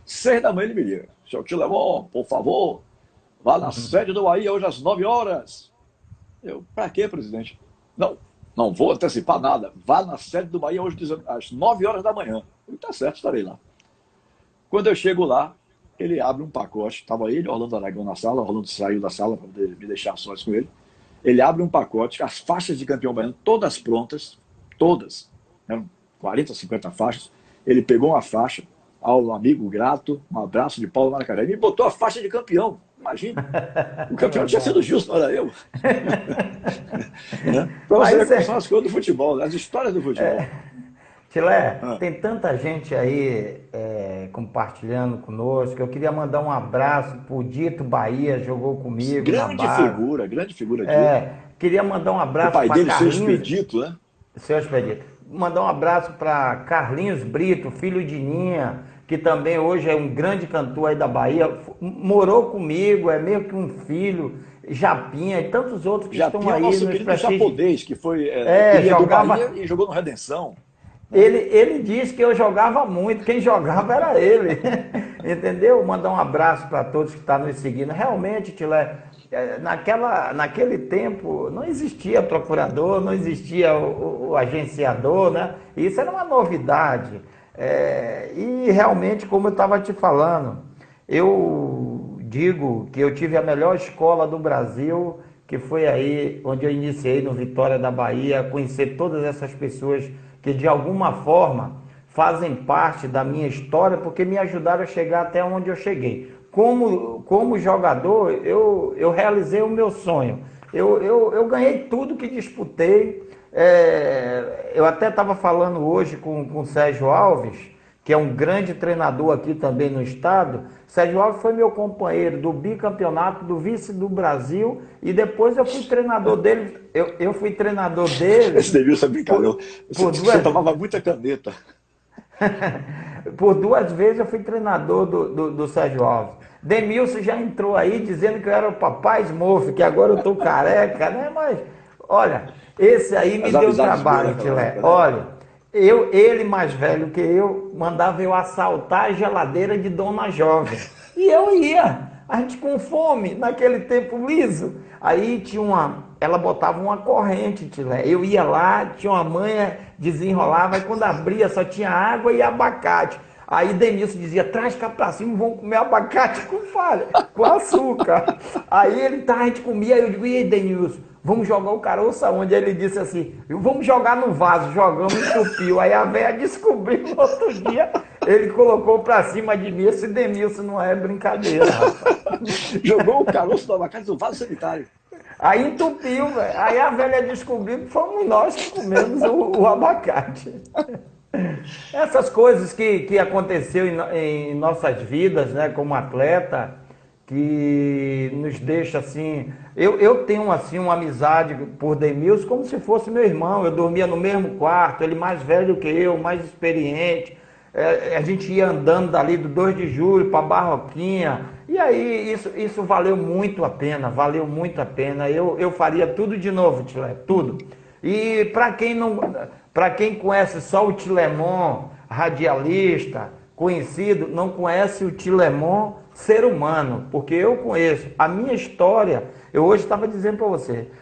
6 da manhã ele me liga: seu Tilemão, por favor, vá na sede do Bahia hoje às 9 horas. Eu: pra quê, presidente? Não vou antecipar nada. Vá na sede do Bahia hoje às 9 horas da manhã. Eu: tá certo, estarei lá. Quando eu chego lá, ele abre um pacote, estava ele, Orlando Aragão na sala, Orlando saiu da sala para me deixar sós com ele. Ele abre um pacote, as faixas de campeão baiano, todas prontas, todas, eram 40, 50 faixas. Ele pegou uma faixa, ao amigo grato, um abraço de Paulo Maracanã, e me botou a faixa de campeão. Imagina, o campeão tinha sido justo, não era eu. Né? Para você ver como são as coisas do futebol, as histórias do futebol. Tilé, tem tanta gente aí compartilhando conosco. Eu queria mandar um abraço pro Dito Bahia, jogou comigo. Grande figura. Queria mandar um abraço para Carlinhos. O pai dele, seu Expedito, né? Seu Expedito. Mandar um abraço para Carlinhos Brito, filho de Ninha, que também hoje é um grande cantor aí da Bahia. Morou comigo, é meio que um filho. Japinha e tantos outros que estão aí. Nosso querido japonês, que foi jogava... do Bahia e jogou no Redenção. Ele disse que eu jogava muito, quem jogava era ele. Entendeu? Mandar um abraço para todos que estão nos seguindo. Realmente, Tilé, naquele tempo não existia procurador, não existia o agenciador, né? Isso era uma novidade. E realmente, como eu estava te falando, eu digo que eu tive a melhor escola do Brasil, que foi aí onde eu iniciei no Vitória da Bahia, conhecer todas essas pessoas que de alguma forma fazem parte da minha história, porque me ajudaram a chegar até onde eu cheguei. Como jogador, eu realizei o meu sonho. Eu ganhei tudo que disputei. Eu até estava falando hoje com o Sérgio Alves, que é um grande treinador aqui também no estado. Sérgio Alves foi meu companheiro do bicampeonato, do vice do Brasil, e depois eu fui treinador dele. Eu fui treinador dele. Esse Denilson é brincadeira. Você tomava muita caneta. Por 2 vezes eu fui treinador do Sérgio Alves. Denilson já entrou aí dizendo que eu era o papai Smurf, que agora eu tô careca, né? Mas, olha, esse aí me deu trabalho, Tilé. Olha, ele mais velho que eu, mandava eu assaltar a geladeira de Dona Jovem. E eu ia, a gente com fome, naquele tempo liso. Aí ela botava uma corrente, Tilé. Eu ia lá, tinha uma manha, desenrolava, e quando abria só tinha água e abacate. Aí Denilson dizia, traz cá pra cima, vamos comer abacate com falha, com açúcar. Aí a gente comia, eu digo, e aí, Denilson, vamos jogar o caroço aonde? Aí ele disse assim, vamos jogar no vaso, jogamos, entupiu. Aí a véia descobriu no outro dia, ele colocou pra cima de mim, esse Denilson não é brincadeira, rapaz. Jogou o caroço do abacate no vaso sanitário. Aí entupiu, velho. Aí a velha descobriu que fomos nós que comemos o abacate. Essas coisas que aconteceu em nossas vidas, né, como atleta, que nos deixa assim... Eu tenho assim uma amizade por Denilson como se fosse meu irmão. Eu dormia no mesmo quarto, ele mais velho que eu, mais experiente. A gente ia andando dali do 2 de julho para Barroquinha. E aí isso valeu muito a pena, valeu muito a pena. Eu faria tudo de novo, Tilé, tudo. E para quem conhece só o Tilemon, radialista, conhecido, não conhece o Tilemon ser humano, porque eu conheço a minha história. Eu hoje estava dizendo para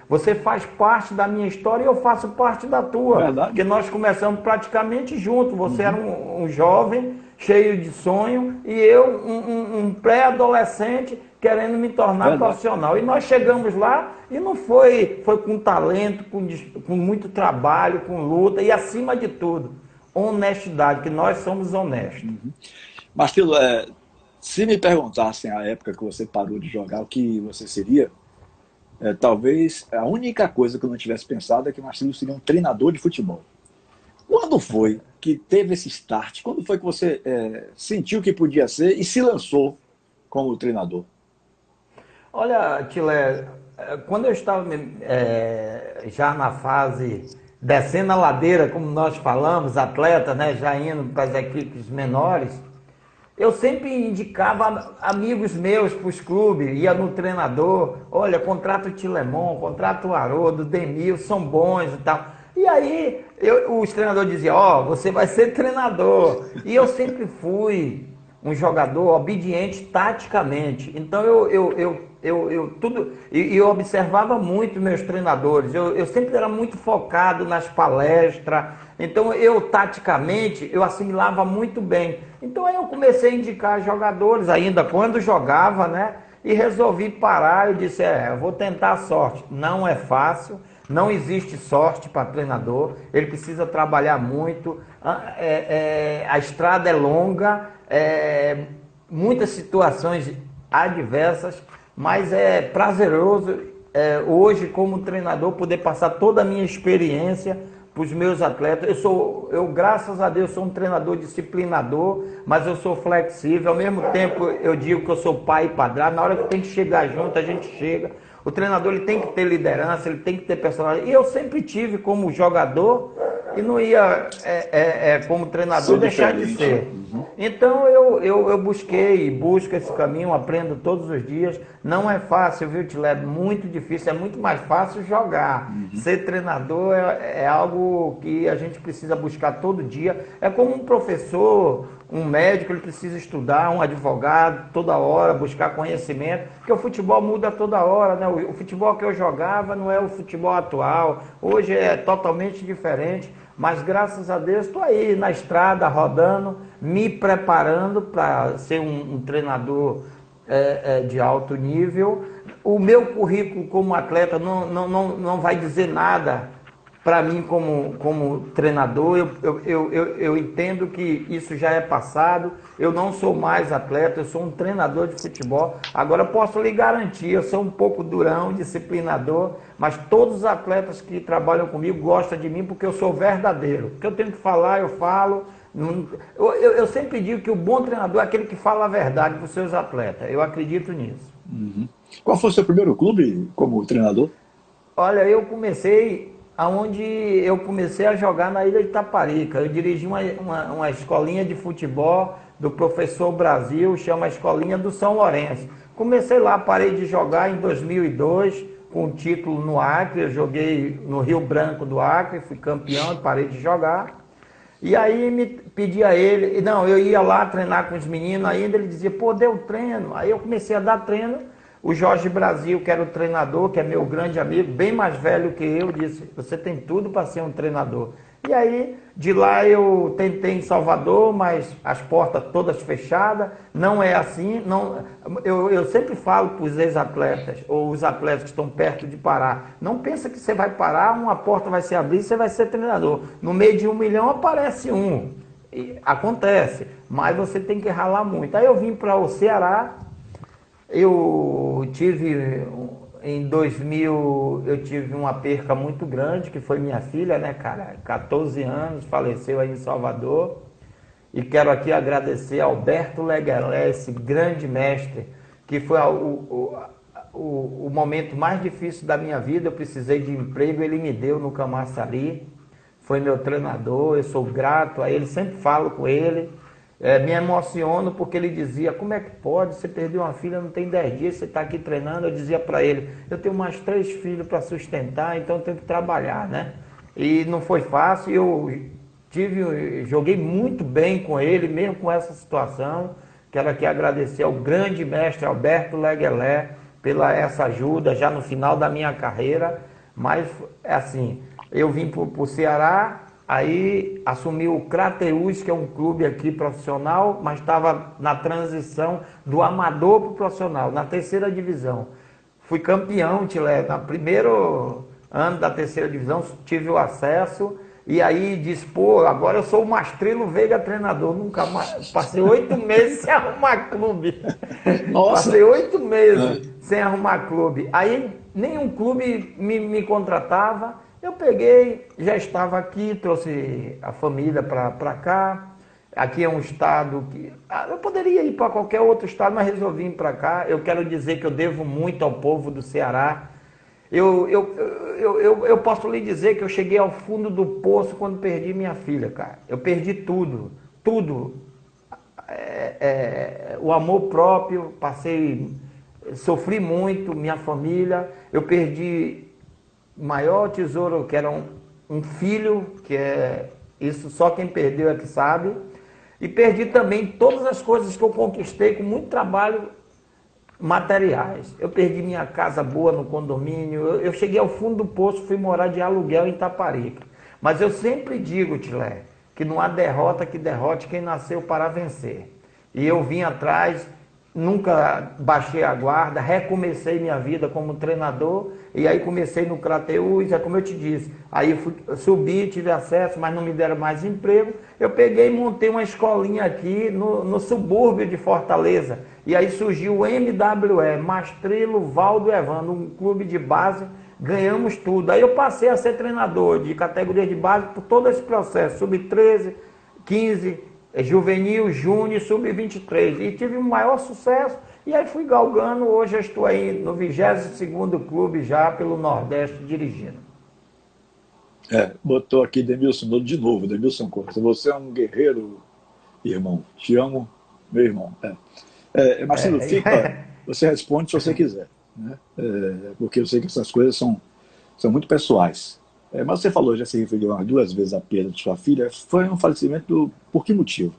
você faz parte da minha história e eu faço parte da tua. Verdade. Porque nós começamos praticamente juntos. Você era um jovem, cheio de sonho, e eu, um pré-adolescente, querendo me tornar profissional. E nós chegamos lá e não foi com talento, com muito trabalho, com luta e, acima de tudo, honestidade, que nós somos honestos. Marcelo, se me perguntassem a época que você parou de jogar, o que você seria, talvez a única coisa que eu não tivesse pensado é que o Marcelo seria um treinador de futebol. Quando foi que teve esse start? Quando foi que você sentiu que podia ser e se lançou como treinador? Olha, Tilé, quando eu estava já na fase descendo a ladeira, como nós falamos, atleta, né, já indo para as equipes menores, eu sempre indicava amigos meus para os clubes, ia no treinador, olha, contrata o Tilemon, contrata o Haroldo, o Denil, são bons e tal. E aí os treinadores diziam, você vai ser treinador. E eu sempre fui um jogador obediente taticamente. Então eu eu observava muito meus treinadores, eu sempre era muito focado nas palestras, então taticamente, eu assimilava muito bem. Então aí eu comecei a indicar jogadores ainda quando jogava, né? E resolvi parar, eu disse, eu vou tentar a sorte. Não é fácil, não existe sorte para treinador, ele precisa trabalhar muito, a estrada é longa, muitas situações adversas, mas é prazeroso hoje como treinador poder passar toda a minha experiência para os meus atletas. Eu graças a Deus sou um treinador disciplinador, mas eu sou flexível, ao mesmo tempo eu digo que eu sou pai e padrasto, na hora que tem que chegar junto a gente chega. O treinador ele tem que ter liderança, ele tem que ter personalidade, e eu sempre tive como jogador e não ia como treinador deixar de ser. Então eu busquei e busco esse caminho, aprendo todos os dias. Não é fácil, viu, Tilé? Muito difícil, é muito mais fácil jogar. Ser treinador é algo que a gente precisa buscar todo dia. É como um professor, um médico, ele precisa estudar, um advogado, toda hora, buscar conhecimento, porque o futebol muda toda hora, né? O futebol que eu jogava não é o futebol atual, hoje é totalmente diferente. Mas graças a Deus estou aí na estrada, rodando, me preparando para ser um treinador de alto nível. O meu currículo como atleta não vai dizer nada para mim como treinador. Eu entendo que isso já é passado, eu não sou mais atleta, eu sou um treinador de futebol. Agora posso lhe garantir, eu sou um pouco durão, disciplinador, mas todos os atletas que trabalham comigo gostam de mim porque eu sou verdadeiro. O que eu tenho que falar, eu falo. Eu sempre digo que o bom treinador é aquele que fala a verdade para os seus atletas. Eu acredito nisso. Qual foi o seu primeiro clube como treinador? Olha, eu comecei a jogar na Ilha de Taparica. Eu dirigi uma escolinha de futebol do professor Brasil, chama a Escolinha do São Lourenço. Comecei lá, parei de jogar em 2002, com título no Acre. Eu joguei no Rio Branco do Acre, fui campeão e parei de jogar. E aí me pedia ele, eu ia lá treinar com os meninos, ainda ele dizia, pô, deu treino. Aí eu comecei a dar treino. O Jorge Brasil, que era o treinador, que é meu grande amigo, bem mais velho que eu, disse, você tem tudo para ser um treinador. E aí, de lá eu tentei em Salvador, mas as portas todas fechadas, não é assim. Eu sempre falo para os ex-atletas, ou os atletas que estão perto de parar, não pensa que você vai parar, uma porta vai se abrir e você vai ser treinador. No meio de 1 milhão aparece um. E acontece, mas você tem que ralar muito. Aí eu vim para o Ceará. Eu tive, em 2000, eu tive uma perca muito grande, que foi minha filha, né, cara? 14 anos, faleceu aí em Salvador. E quero aqui agradecer a Alberto Leguelé, esse grande mestre, que foi o momento mais difícil da minha vida. Eu precisei de emprego, ele me deu no Camaçari. Foi meu treinador, eu sou grato a ele, sempre falo com ele. Me emociono porque ele dizia, como é que pode, você perdeu uma filha, não tem 10 dias, você está aqui treinando. Eu dizia para ele, eu tenho mais 3 filhos para sustentar, então eu tenho que trabalhar, né? E não foi fácil, joguei muito bem com ele, mesmo com essa situação. Quero aqui agradecer ao grande mestre Alberto Leguelé pela essa ajuda, já no final da minha carreira. Mas, assim, eu vim para o Ceará. Aí assumi o Crateús, que é um clube aqui profissional, mas estava na transição do amador para o profissional, na 3ª divisão. Fui campeão, Tilé, no primeiro ano da 3ª divisão, tive o acesso. E aí disse, pô, agora eu sou o Mastrilo Veiga treinador, nunca mais. Passei 8 meses sem arrumar clube. Nossa. Passei 8 meses sem arrumar clube. Aí nenhum clube me contratava. Eu peguei, já estava aqui, trouxe a família para cá. Aqui é um estado que... eu poderia ir para qualquer outro estado, mas resolvi ir para cá. Eu quero dizer que eu devo muito ao povo do Ceará. Eu posso lhe dizer que eu cheguei ao fundo do poço quando perdi minha filha, cara. Eu perdi tudo, tudo. O amor próprio, sofri muito, minha família. Eu perdi o maior tesouro, que era um filho, que isso só quem perdeu é que sabe. E perdi também todas as coisas que eu conquistei com muito trabalho materiais. Eu perdi minha casa boa no condomínio, eu cheguei ao fundo do poço, fui morar de aluguel em Itaparica. Mas eu sempre digo, Tilé, que não há derrota que derrote quem nasceu para vencer. E eu vim atrás, nunca baixei a guarda, recomecei minha vida como treinador, e aí comecei no Crateús, é como eu te disse, aí subi, tive acesso, mas não me deram mais emprego, eu peguei e montei uma escolinha aqui no subúrbio de Fortaleza, e aí surgiu o MWE, Mastrelo Valdo Evandro, um clube de base, ganhamos tudo. Aí eu passei a ser treinador de categoria de base por todo esse processo, sub-13, 15, juvenil, júnior, sub-23. E tive um maior sucesso. E aí fui galgando. Hoje eu estou aí no 22º clube já pelo Nordeste dirigindo. Botou aqui Demilson de novo, Demilson Costa. Você é um guerreiro, irmão. Te amo, meu irmão. Marcelo, você responde se você quiser. Né? Porque eu sei que essas coisas são muito pessoais. Mas você falou, já se referiu umas 2 vezes à perda de sua filha. Foi um falecimento por que motivo?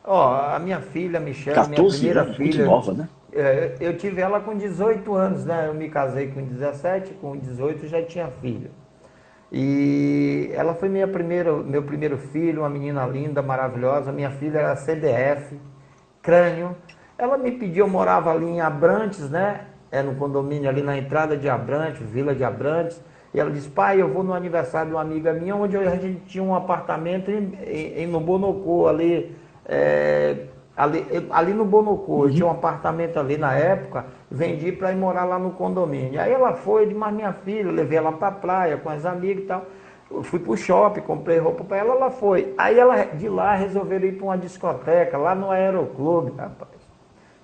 A minha filha, Michelle, 14 minha primeira anos, filha. muito nova, né? Eu tive ela com 18 anos, né? Eu me casei com 17, com 18 já tinha filho. E ela foi meu primeiro filho, uma menina linda, maravilhosa. Minha filha era CDF, crânio. Ela me pediu, eu morava ali em Abrantes, né? No condomínio ali na entrada de Abrantes, Vila de Abrantes. E ela disse, pai, eu vou no aniversário de uma amiga minha, onde a gente tinha um apartamento no Bonocô, ali no Bonocô. Eu tinha um apartamento ali na época, vendi para ir morar lá no condomínio. Aí ela foi, eu disse, mas minha filha, eu levei ela para a praia com as amigas e tal. Eu fui pro shopping, comprei roupa para ela, ela foi. Aí ela, de lá, resolveram ir para uma discoteca, lá no Aeroclube, rapaz.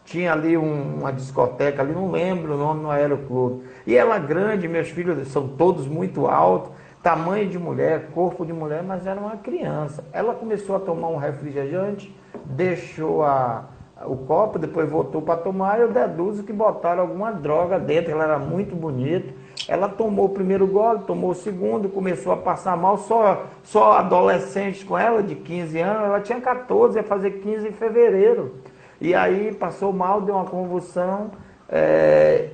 Tinha ali uma discoteca ali, não lembro o nome, no Aeroclube. E ela grande, meus filhos são todos muito altos, tamanho de mulher, corpo de mulher, mas era uma criança. Ela começou a tomar um refrigerante, deixou o copo, depois voltou para tomar, eu deduzo que botaram alguma droga dentro, ela era muito bonita. Ela tomou o primeiro gole, tomou o segundo, começou a passar mal, só adolescentes com ela, de 15 anos, ela tinha 14, ia fazer 15 em fevereiro. E aí passou mal, deu uma convulsão,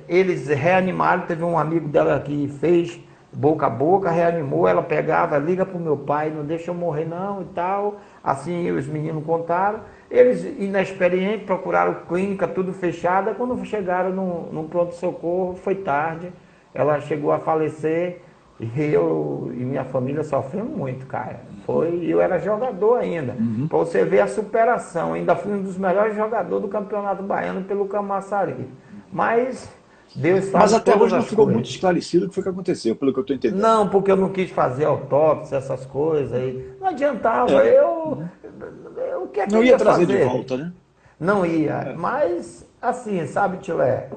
eles reanimaram, teve um amigo dela que fez boca a boca, reanimou, ela pegava, liga pro meu pai, não deixa eu morrer não e tal, assim os meninos contaram. Eles, inexperientes, procuraram clínica, tudo fechado, quando chegaram no pronto-socorro, foi tarde, ela chegou a falecer. E eu e minha família sofremos muito, cara. Eu era jogador ainda. Para você ver a superação. Ainda fui um dos melhores jogadores do Campeonato Baiano pelo Camaçari. Mas Deus sabe. Mas até hoje não ficou muito esclarecido o que foi que aconteceu, pelo que eu estou entendendo. Não, porque eu não quis fazer autópsia, essas coisas. Aí. Não adiantava. O que é que não eu ia trazer fazer? De volta, né? Não ia. Mas, assim, sabe, Tilé?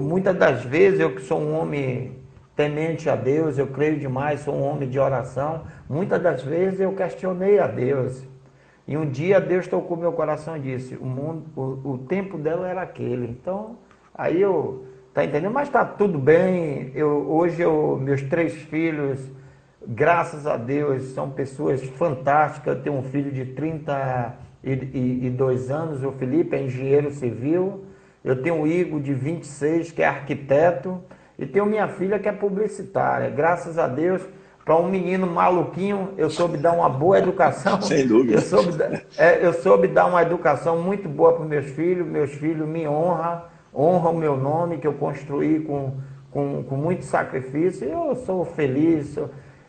Muitas das vezes, eu que sou um homem temente a Deus, eu creio demais, sou um homem de oração. Muitas das vezes eu questionei a Deus. E um dia Deus tocou meu coração e disse, o tempo dela era aquele. Então, aí tá entendendo? Mas tá tudo bem. Hoje meus 3 filhos, graças a Deus, são pessoas fantásticas. Eu tenho um filho de 32 anos, o Felipe é engenheiro civil. Eu tenho o Igor de 26, que é arquiteto. E tenho minha filha que é publicitária. Graças a Deus, para um menino maluquinho, eu soube dar uma boa educação. Sem dúvida. Eu soube dar uma educação muito boa para os meus filhos. Meus filhos me honram o meu nome, que eu construí com muito sacrifício. Eu sou feliz.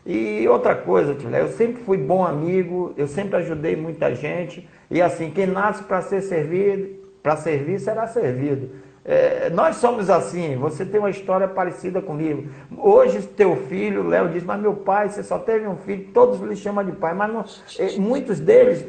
E outra coisa, Tilé, eu sempre fui bom amigo, eu sempre ajudei muita gente. E assim, quem nasce para ser servido, para servir, será servido. Nós somos assim, você tem uma história parecida comigo. Hoje teu filho, Léo, diz, mas meu pai, você só teve um filho, todos lhe chamam de pai, mas não, muitos deles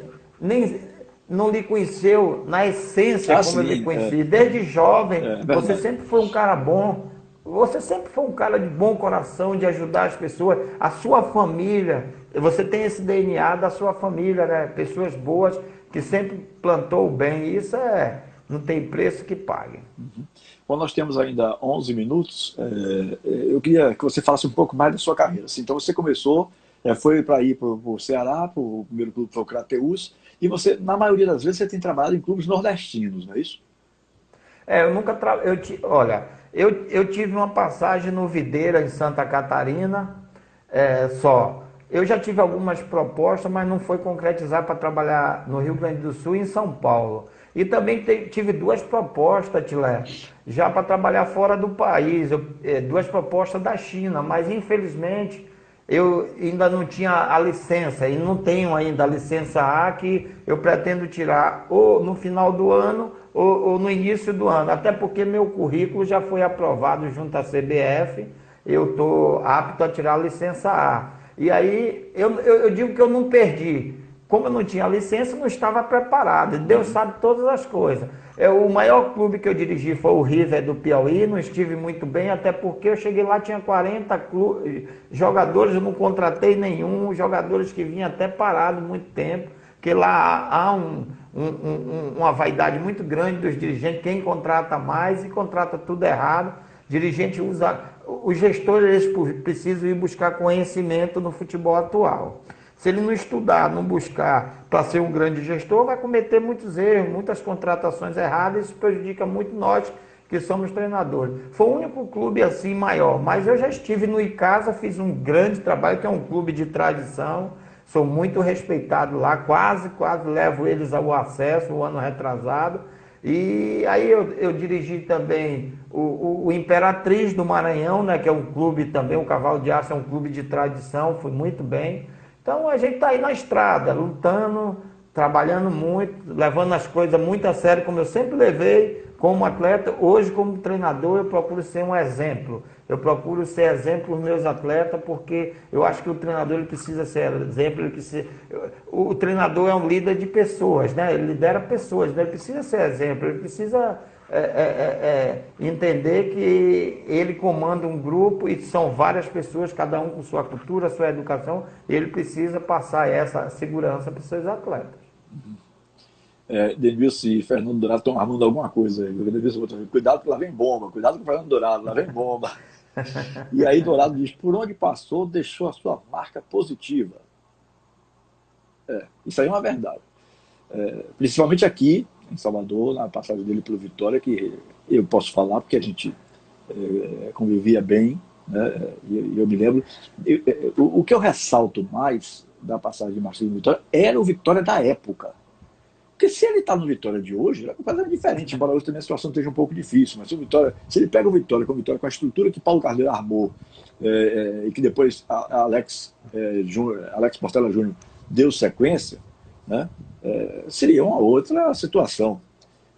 não lhe conheceu na essência como eu lhe conheci. Desde jovem, você sempre foi um cara bom, você sempre foi um cara de bom coração, de ajudar as pessoas, a sua família, você tem esse DNA da sua família, né? Pessoas boas que sempre plantou o bem, e isso não tem preço que pague. Bom, nós temos ainda 11 minutos. Eu queria que você falasse um pouco mais da sua carreira. Então, você começou, foi para ir para o Ceará, para o primeiro clube foi o Crateús, e você, na maioria das vezes, você tem trabalhado em clubes nordestinos, não é isso? Eu nunca olha, eu tive uma passagem no Videira, em Santa Catarina, só. Eu já tive algumas propostas, mas não foi concretizar para trabalhar no Rio Grande do Sul e em São Paulo. E também tive duas propostas, Tilé, já para trabalhar fora do país, duas propostas da China, mas infelizmente eu ainda não tinha a licença, e não tenho ainda a licença A, que eu pretendo tirar ou no final do ano ou no início do ano, até porque meu currículo já foi aprovado junto à CBF, eu estou apto a tirar a licença A. E aí eu digo que eu não perdi. Como eu não tinha licença, não estava preparado. Deus sabe todas as coisas. O maior clube que eu dirigi foi o River do Piauí, não estive muito bem, até porque eu cheguei lá, tinha 40 jogadores, eu não contratei nenhum, jogadores que vinham até parados muito tempo, porque lá há uma vaidade muito grande dos dirigentes, quem contrata mais e contrata tudo errado. Dirigente usa... Os gestores eles precisam ir buscar conhecimento no futebol atual. Se ele não estudar, não buscar para ser um grande gestor, vai cometer muitos erros, muitas contratações erradas, isso prejudica muito nós que somos treinadores. Foi o único clube assim maior, mas eu já estive no Icasa, fiz um grande trabalho, que é um clube de tradição, sou muito respeitado lá, quase levo eles ao acesso, o ano retrasado. E aí eu dirigi também o Imperatriz do Maranhão, né, que é um clube também, o Cavalo de Aço é um clube de tradição, fui muito bem. Então a gente está aí na estrada, lutando, trabalhando muito, levando as coisas muito a sério, como eu sempre levei como atleta. Hoje, como treinador, eu procuro ser um exemplo. Eu procuro ser exemplo para os meus atletas, porque eu acho que o treinador ele precisa ser exemplo. O treinador é um líder de pessoas, né? Ele lidera pessoas, né? Ele precisa ser exemplo, ele precisa entender que ele comanda um grupo e são várias pessoas, cada um com sua cultura, sua educação, e ele precisa passar essa segurança para os seus atletas. Denilson e Fernando Dourado estão armando alguma coisa aí. Cuidado que lá vem bomba, cuidado com o Fernando Dourado, lá vem bomba. E aí Dourado diz, por onde passou, deixou a sua marca positiva. Isso aí é uma verdade. Principalmente aqui, em Salvador, na passagem dele pelo Vitória, que eu posso falar, porque a gente convivia bem, né? E eu me lembro. O que eu ressalto mais da passagem de Marcelo Vitória era o Vitória da época. Porque se ele está no Vitória de hoje, é completamente diferente, embora hoje também a situação esteja um pouco difícil. Mas se ele pega o Vitória com a estrutura que Paulo Carneiro armou, e que depois Alex Portela Júnior deu sequência, né? Seria uma outra situação.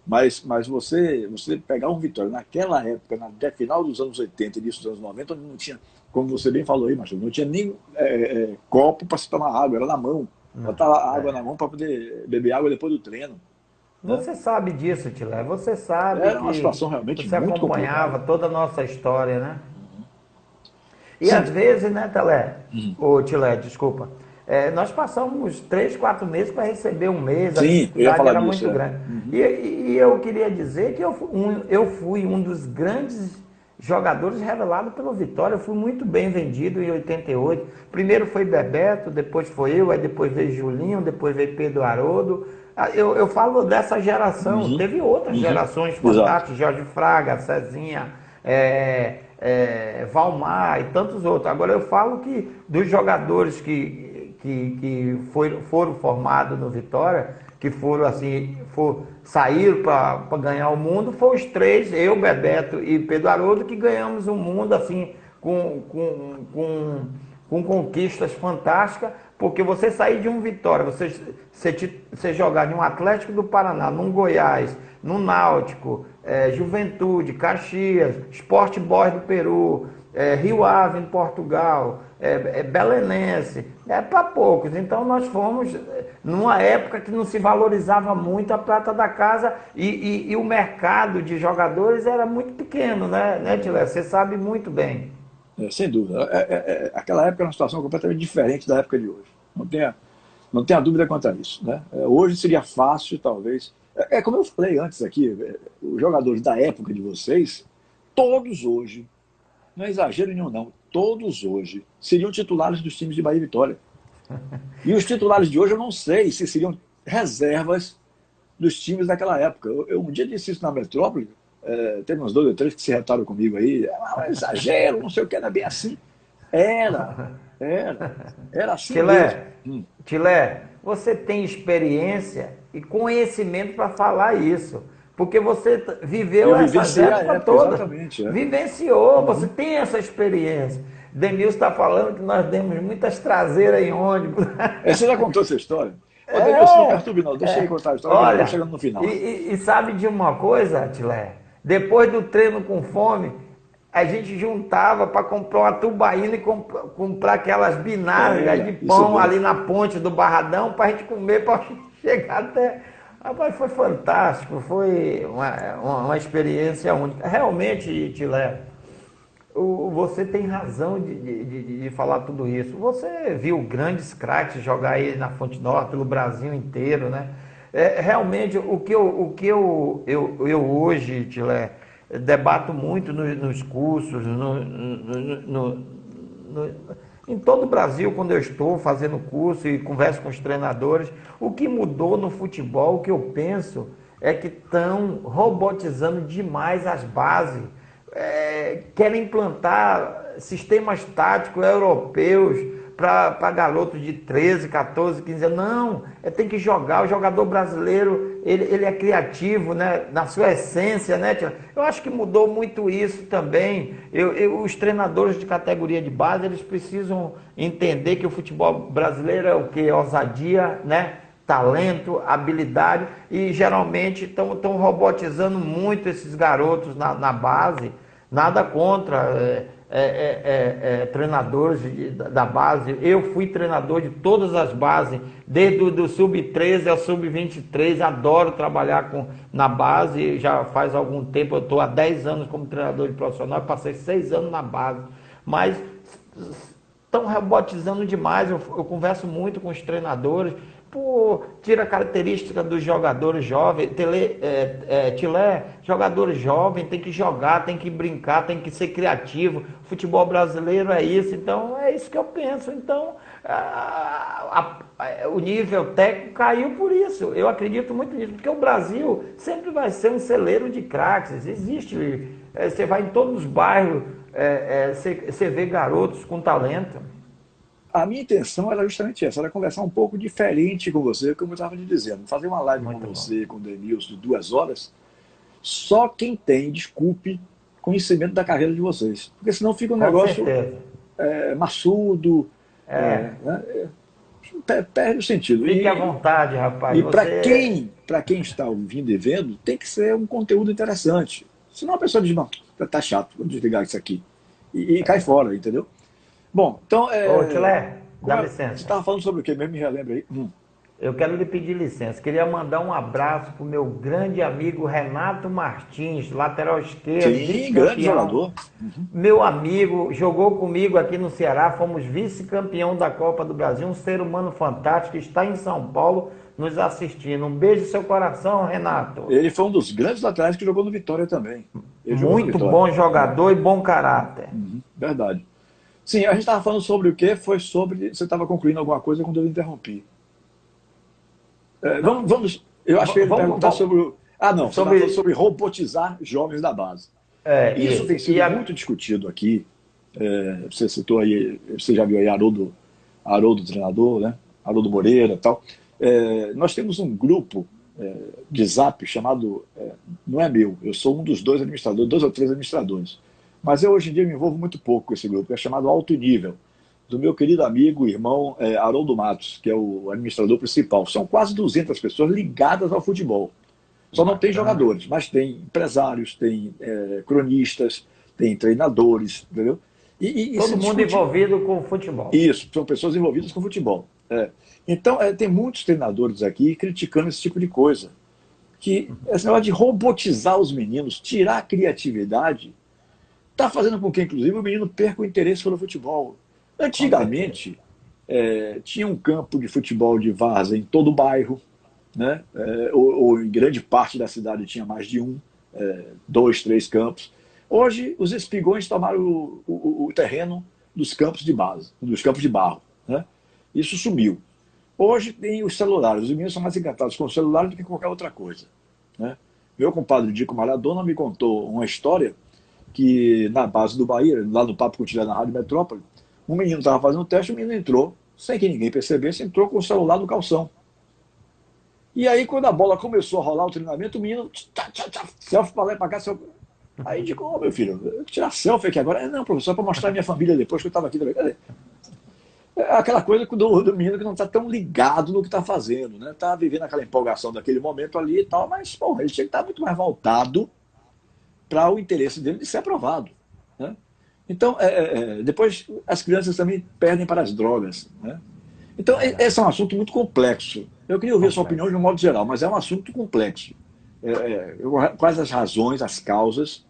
Mas você pegar um Vitória naquela época, final dos anos 80 e início dos anos 90, onde não tinha, como você bem falou aí, Marcelo, não tinha nem copo para se tomar água, era na mão. Botar a água na mão para poder beber água depois do treino. Você sabe disso, Tilé, você sabe. Era uma situação realmente você muito acompanhava complicada. toda a nossa história, né? E às vezes, né, Tilé, desculpa, nós passamos 3, 4 meses para receber um mês, Sim, a dificuldade era disso, muito grande. E eu queria dizer que eu fui um dos grandes jogadores revelados pelo Vitória. Eu fui muito bem vendido em 88. Primeiro foi Bebeto, depois foi eu, aí depois veio Julinho, depois veio Pedro Haroldo. Eu falo dessa geração, teve outras gerações fantásticas, Jorge Fraga, Cezinha, Valmar e tantos outros. Agora eu falo que dos jogadores que foram formados no Vitória, que saíram para ganhar o mundo, foram os três, eu, Bebeto e Pedro Haroldo, que ganhamos o mundo assim com conquistas fantásticas, porque você sair de um Vitória, você jogar de um Atlético do Paraná, num Goiás, num Náutico, Juventude, Caxias, Sport Boys do Peru, Rio Ave em Portugal, Belenense, para poucos. Então nós fomos numa época que não se valorizava muito a prata da casa e o mercado de jogadores era muito pequeno, né, Tilé? Você sabe muito bem. Sem dúvida. Aquela época era uma situação completamente diferente da época de hoje. Não tenha dúvida quanto a isso, né? Hoje seria fácil, talvez. Como eu falei antes aqui, os jogadores da época de vocês, todos hoje, não é exagero nenhum não, todos hoje seriam titulares dos times de Bahia e Vitória. E os titulares de hoje eu não sei se seriam reservas dos times daquela época. Eu um dia disse isso na Metrópole, teve uns 2 ou 3 que se retaram comigo aí, exagero, não sei o que, não é bem assim. Era assim mesmo. Tilé, você tem experiência e conhecimento para falar isso. Porque você viveu essas épocas todas. Exatamente. Vivenciou, você tem essa experiência. Denilson está falando que nós demos muitas traseiras em ônibus. Você já contou essa história? Denilson, não perturbe não, deixa ele contar a história, olha, que eu estou chegando no final. E sabe de uma coisa, Tilé? Depois do treino com fome, a gente juntava para comprar uma tubaína e comprar aquelas binargas de pão ali na ponte do Barradão para a gente comer, para chegar até... Rapaz, foi fantástico, foi uma experiência única. Realmente, Tilé, você tem razão de falar tudo isso. Você viu grandes craques jogar aí na Fonte Nova, pelo Brasil inteiro, né? Realmente, o que eu hoje, Tilé, debato muito nos cursos, em todo o Brasil, quando eu estou fazendo curso e converso com os treinadores, o que mudou no futebol, o que eu penso, é que estão robotizando demais as bases. Querem implantar sistemas táticos europeus para garotos de 13, 14, 15 anos. Não, tem que jogar. O jogador brasileiro, ele é criativo, né? Na sua essência, né, Tia? Eu acho que mudou muito isso também. Os treinadores de categoria de base, eles precisam entender que o futebol brasileiro é o quê? Ousadia, né? Talento, habilidade, e geralmente estão robotizando muito esses garotos na base. Nada contra treinadores da base. Eu fui treinador de todas as bases, desde o sub-13 ao sub-23, adoro trabalhar na base, já faz algum tempo, eu estou há 10 anos como treinador de profissional, passei 6 anos na base, mas estão robotizando demais. Eu converso muito com os treinadores, tira a característica dos jogadores jovens. Tilé, jogadores jovens tem que jogar, tem que brincar, tem que ser criativo. O futebol brasileiro é isso, então é isso que eu penso. Então, o nível técnico caiu por isso. Eu acredito muito nisso, porque o Brasil sempre vai ser um celeiro de craques. Existe, você vai em todos os bairros, você vê garotos com talento. A minha intenção era justamente essa, era conversar um pouco diferente com você, como eu estava lhe dizendo. Fazer uma live com você, com o Denilson, de 2 horas, só quem tem, desculpe, conhecimento da carreira de vocês. Porque senão fica um negócio maçudo, perde o sentido. Fique à vontade, rapaz. E para quem está ouvindo e vendo, tem que ser um conteúdo interessante. Senão a pessoa diz, não, tá chato, vou desligar isso aqui. E cai fora, entendeu? Bom, então... Ô, Tilé, dá licença. Você estava falando sobre o quê? Mesmo me relembra aí. Eu quero lhe pedir licença. Queria mandar um abraço para o meu grande amigo Renato Martins, lateral esquerdo. Sim, grande jogador. Meu amigo, jogou comigo aqui no Ceará, fomos vice-campeão da Copa do Brasil, um ser humano fantástico, está em São Paulo nos assistindo. Um beijo no seu coração, Renato. Ele foi um dos grandes laterais que jogou no Vitória também. Muito bom jogador e bom caráter. Verdade. Sim, a gente estava falando sobre o quê? Foi sobre... Você estava concluindo alguma coisa quando eu interrompi. Vamos... Eu acho que ele perguntar sobre... Não. Você estava falando sobre robotizar jovens da base. Isso tem sido muito discutido aqui. Você citou aí... Você já viu aí Haroldo treinador, né? Haroldo Moreira e tal. Nós temos um grupo de Zap chamado... não é meu, eu sou um dos 2 administradores, 2 ou 3 administradores. Mas eu hoje em dia me envolvo muito pouco com esse grupo, que é chamado Alto Nível, do meu querido amigo e irmão Haroldo Matos, que é o administrador principal. São quase 200 pessoas ligadas ao futebol. Só não tem jogadores, mas tem empresários, tem cronistas, tem treinadores, entendeu? Todo mundo envolvido com o futebol. Isso, são pessoas envolvidas com o futebol. Então, tem muitos treinadores aqui criticando esse tipo de coisa. Que esse negócio de robotizar os meninos, tirar a criatividade... Está fazendo com que, inclusive, o menino perca o interesse pelo futebol. Antigamente, tinha um campo de futebol de várzea em todo o bairro, né? Ou em grande parte da cidade tinha mais de 2, 3 campos. Hoje, os espigões tomaram o terreno dos campos de base, dos campos de barro, né? Isso sumiu. Hoje tem os celulares. Os meninos são mais encantados com o celular do que qualquer outra coisa, né? Meu compadre Dico Maradona me contou uma história que na base do Bahia, lá no Papo Cotilhado na Rádio Metrópole, um menino estava fazendo um teste, o menino entrou, sem que ninguém percebesse, entrou com o celular no calção. E aí, quando a bola começou a rolar o treinamento, o menino, selfie para lá e para cá, selfie. Aí digo, ô meu filho, eu tirar selfie aqui agora. Não, professor, para mostrar a minha família depois que eu estava aqui também. É aquela coisa do menino que não está tão ligado no que está fazendo, né? Está vivendo aquela empolgação daquele momento ali e tal, mas, pô, ele tinha que estar muito mais voltado para o interesse dele de ser aprovado, né? Então, depois as crianças também perdem para as drogas, né? Então, esse é um assunto muito complexo. Eu queria ouvir a sua opinião de um modo geral, mas é um assunto complexo. Quais as razões, as causas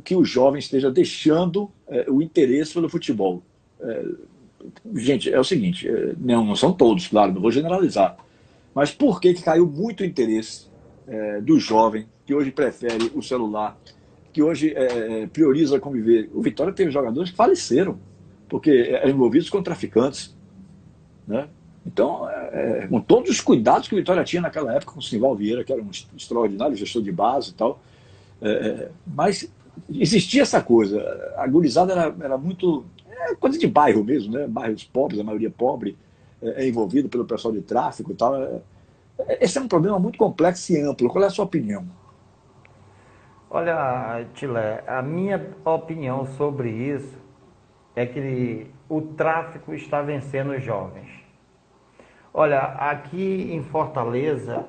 que o jovem esteja deixando o interesse pelo futebol? Gente, é o seguinte, não são todos, claro, não vou generalizar, mas por que caiu muito o interesse do jovem que hoje prefere o celular, que hoje prioriza conviver? O Vitória teve jogadores que faleceram porque eram envolvidos com traficantes, né? Então, com todos os cuidados que o Vitória tinha naquela época com o Simval Vieira, que era um extraordinário gestor de base e tal, mas existia essa coisa, a gurizada era muito coisa de bairro mesmo, né? Bairros pobres, a maioria pobre, envolvido pelo pessoal de tráfico e tal. Esse é um problema muito complexo e amplo. Qual é a sua opinião? Olha, Tilé, a minha opinião sobre isso é que o tráfico está vencendo os jovens. Olha, aqui em Fortaleza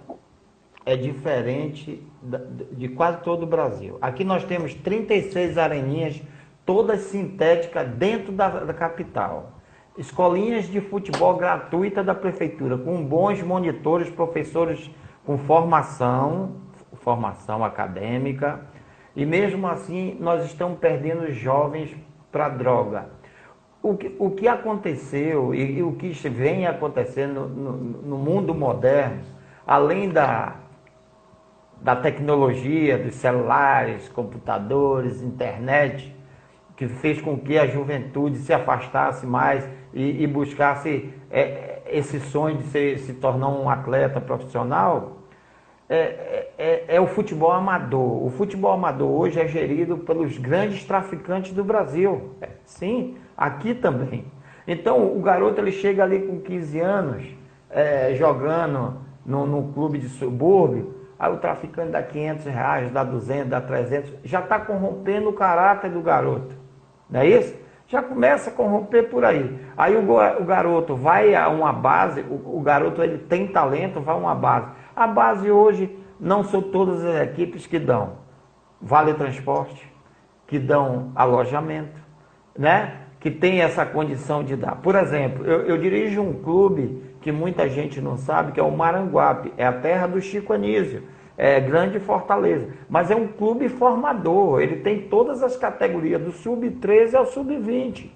é diferente de quase todo o Brasil. Aqui nós temos 36 areninhas, todas sintéticas dentro da capital. Escolinhas de futebol gratuita da prefeitura, com bons monitores, professores com formação acadêmica. E mesmo assim nós estamos perdendo os jovens para droga. O que aconteceu e o que vem acontecendo no mundo moderno, além da tecnologia, dos celulares, computadores, internet, que fez com que a juventude se afastasse mais e buscasse esse sonho de se tornar um atleta profissional, é o futebol amador. O futebol amador hoje é gerido pelos grandes traficantes do Brasil. Sim, aqui também. Então, o garoto ele chega ali com 15 anos, jogando no clube de subúrbio, aí o traficante dá R$500, dá 200, dá 300, já está corrompendo o caráter do garoto. Não é isso? Já começa a corromper por aí. Aí o garoto vai a uma base, o garoto ele tem talento, vai a uma base. A base hoje não são todas as equipes que dão vale transporte, que dão alojamento, né? Que tem essa condição de dar. Por exemplo, eu dirijo um clube que muita gente não sabe, que é o Maranguape, é a terra do Chico Anísio, é grande Fortaleza, mas é um clube formador, ele tem todas as categorias, do sub-13 ao sub-20.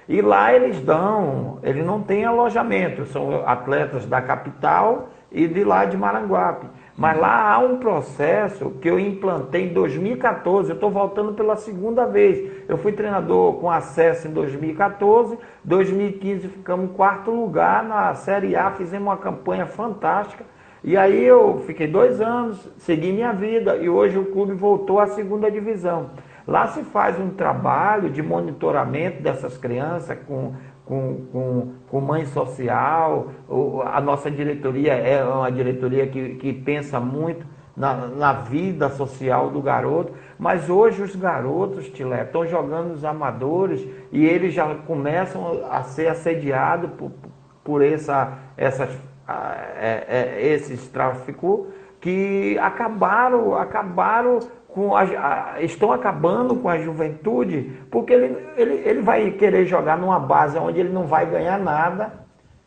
E lá eles não tem alojamento, são atletas da capital e de lá de Maranguape. Mas lá há um processo que eu implantei em 2014, eu estou voltando pela segunda vez. Eu fui treinador com acesso em 2014, 2015 ficamos em 4º lugar na Série A, fizemos uma campanha fantástica. E aí eu fiquei 2 anos, segui minha vida e hoje o clube voltou à 2ª divisão. Lá se faz um trabalho de monitoramento dessas crianças com mãe social. A nossa diretoria é uma diretoria que pensa muito na vida social do garoto. Mas hoje os garotos, Tilé, estão jogando os amadores e eles já começam a ser assediados por esses tráficos que estão acabando com a juventude, porque ele vai querer jogar numa base onde ele não vai ganhar nada,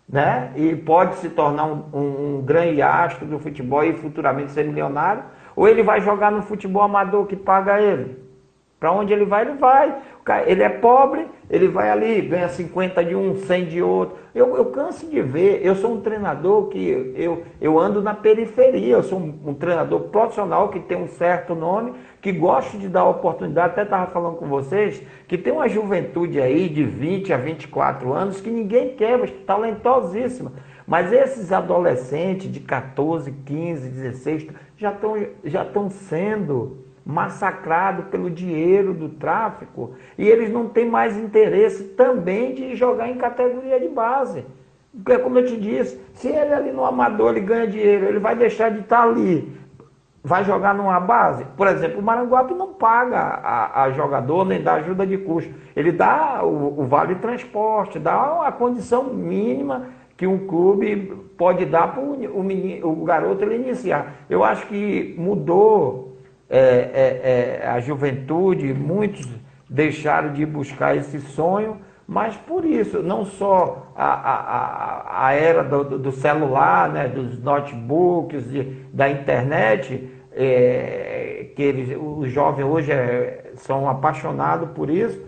né? E pode se tornar um grande astro do futebol e futuramente ser milionário, ou ele vai jogar no futebol amador que paga ele. Para onde ele vai, ele vai. Ele é pobre, ele vai ali, ganha 50 de um, 100 de outro. Eu canso de ver, eu sou um treinador que eu ando na periferia, eu sou um treinador profissional que tem um certo nome, que gosto de dar oportunidade, até estava falando com vocês, que tem uma juventude aí de 20 a 24 anos que ninguém quer, mas talentosíssima. Mas esses adolescentes de 14, 15, 16 já estão sendo massacrados pelo dinheiro do tráfico e eles não têm mais interesse também de jogar em categoria de base. Porque, como eu te disse, se ele ali no amador ele ganha dinheiro, ele vai deixar de estar ali, vai jogar numa base. Por exemplo, o Maranguape não paga a jogador nem dá ajuda de custo. Ele dá o vale transporte, dá a condição mínima que um clube pode dar para o garoto ele iniciar. Eu acho que mudou a juventude, muitos deixaram de buscar esse sonho, mas por isso, não só a era do celular, né, dos notebooks, da internet, que os jovens hoje são apaixonados por isso,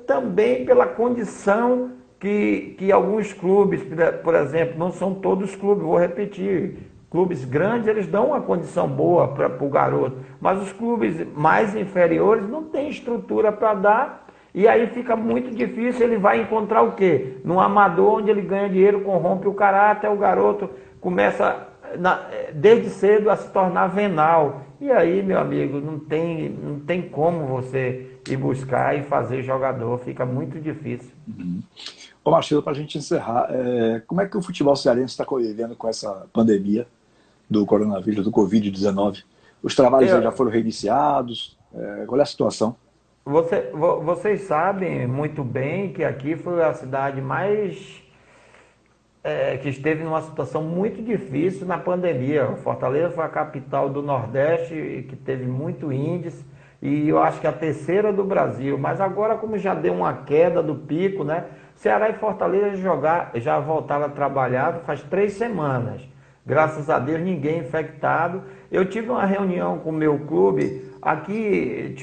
também pela condição que alguns clubes, por exemplo, não são todos clubes, vou repetir, clubes grandes eles dão uma condição boa para o garoto, mas os clubes mais inferiores não têm estrutura para dar, e aí fica muito difícil, ele vai encontrar o quê? Num amador onde ele ganha dinheiro, corrompe o caráter, o garoto começa desde cedo a se tornar venal. E aí, meu amigo, não tem como você ir buscar e fazer jogador, fica muito difícil. Uhum. Ô Marcelo, para a gente encerrar, como é que o futebol cearense está convivendo com essa pandemia do coronavírus, do Covid-19? Os trabalhos já foram reiniciados? Qual é a situação? Vocês sabem muito bem que aqui foi a cidade mais que esteve numa situação muito difícil na pandemia. Fortaleza foi a capital do Nordeste, que teve muito índice, e eu acho que a terceira do Brasil. Mas agora, como já deu uma queda do pico, né? Ceará e Fortaleza já voltaram a trabalhar faz 3 semanas. Graças a Deus, ninguém infectado. Eu tive uma reunião com o meu clube. Aqui,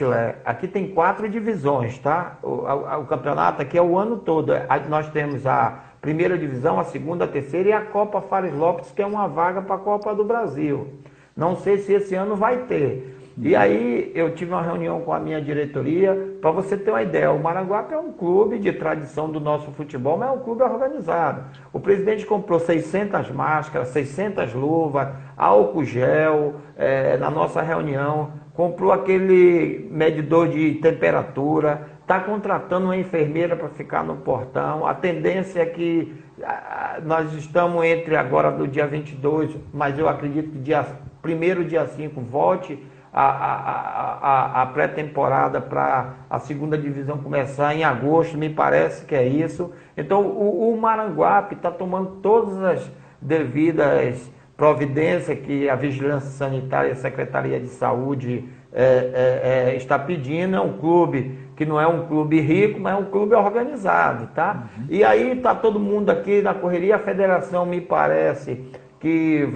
aqui tem 4 divisões, tá? O campeonato aqui é o ano todo. Nós temos a primeira divisão, a segunda, a terceira e a Copa Fares Lopes, que é uma vaga para a Copa do Brasil. Não sei se esse ano vai ter. E aí eu tive uma reunião com a minha diretoria, para você ter uma ideia, o Maranguape é um clube de tradição do nosso futebol, mas é um clube organizado. O presidente comprou 600 máscaras, 600 luvas, álcool gel, na nossa reunião, comprou aquele medidor de temperatura, está contratando uma enfermeira para ficar no portão. A tendência é que nós estamos entre agora do dia 22, mas eu acredito que dia 1º, dia 5, volte a pré-temporada para a segunda divisão começar em agosto, me parece que é isso. Então o Maranguape está tomando todas as devidas providências que a Vigilância Sanitária e a Secretaria de Saúde está pedindo. É um clube que não é um clube rico, mas é um clube organizado, tá? Uhum. E aí está todo mundo aqui na correria, a federação me parece que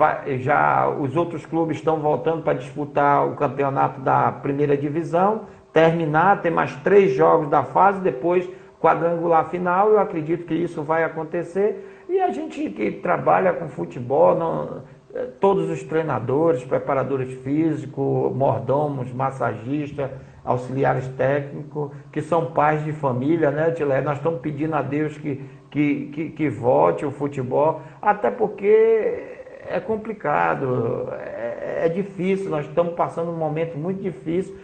os outros clubes estão voltando para disputar o campeonato da primeira divisão, terminar, tem mais 3 jogos da fase, depois quadrangular final. Eu acredito que isso vai acontecer. E a gente que trabalha com futebol, todos os treinadores, preparadores físicos, mordomos, massagistas, auxiliares técnicos, que são pais de família, né, Tilé? Nós estamos pedindo a Deus que volte o futebol, até porque é complicado, é difícil, nós estamos passando um momento muito difícil.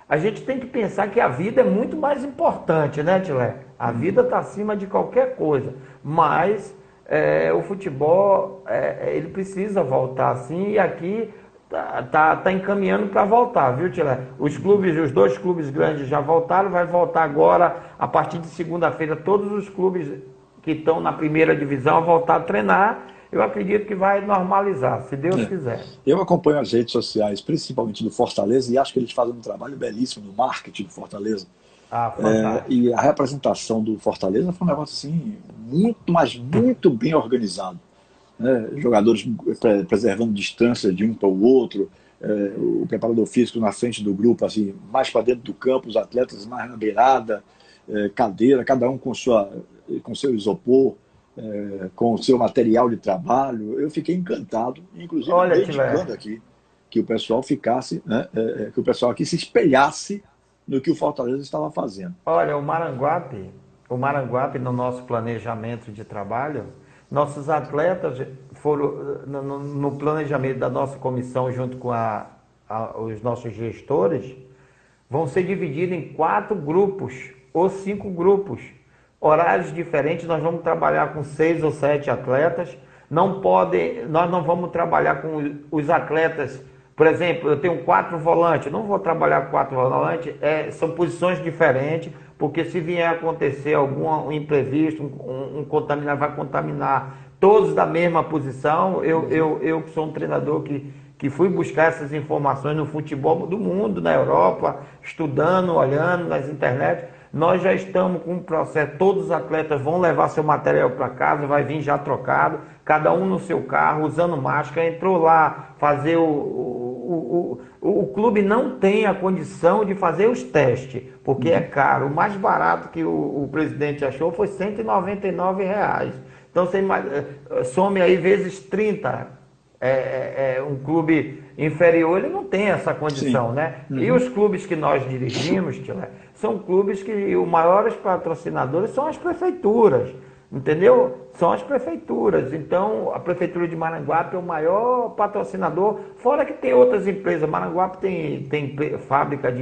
A gente tem que pensar que a vida é muito mais importante, né, Tilé? A vida está acima de qualquer coisa, mas o futebol, ele precisa voltar sim, e aqui tá encaminhando para voltar, viu, Tilé? Os 2 clubes grandes já voltaram, vai voltar agora, a partir de segunda-feira, todos os clubes que estão na primeira divisão vão voltar a treinar. Eu acredito que vai normalizar, se Deus quiser. Eu acompanho as redes sociais, principalmente do Fortaleza, e acho que eles fazem um trabalho belíssimo no marketing do Fortaleza. E a representação do Fortaleza foi um negócio assim, muito bem organizado. Jogadores preservando distância de um para o outro, o preparador físico na frente do grupo, assim, mais para dentro do campo, os atletas mais na beirada, cadeira, cada um com seu isopor, com o seu material de trabalho. Eu fiquei encantado, inclusive dedicando aqui que o pessoal ficasse, que o pessoal aqui se espelhasse no que o Fortaleza estava fazendo. Olha, o Maranguape no nosso planejamento de trabalho, nossos atletas foram, no planejamento da nossa comissão, junto com os nossos gestores, vão ser divididos em 4 grupos ou 5 grupos. Horários diferentes, nós vamos trabalhar com 6 ou 7 atletas. Nós não vamos trabalhar com os atletas. Por exemplo, eu tenho 4 volantes, não vou trabalhar com 4 volantes, são posições diferentes, porque se vier acontecer algum imprevisto, um contaminado vai contaminar todos da mesma posição. Eu que sou um treinador que fui buscar essas informações no futebol do mundo, na Europa, estudando, olhando nas internet, nós já estamos com um processo, todos os atletas vão levar seu material para casa, vai vir já trocado, cada um no seu carro, usando máscara, entrou lá fazer o clube não tem a condição de fazer os testes, porque é caro. O mais barato que o presidente achou foi R$ 199. Então, você some aí vezes 30. Um clube inferior, ele não tem essa condição, sim, né? E os clubes que nós dirigimos, são clubes que os maiores patrocinadores são as prefeituras, entendeu? São as prefeituras. Então, a prefeitura de Maranguape é o maior patrocinador, fora que tem outras empresas. Maranguape tem fábrica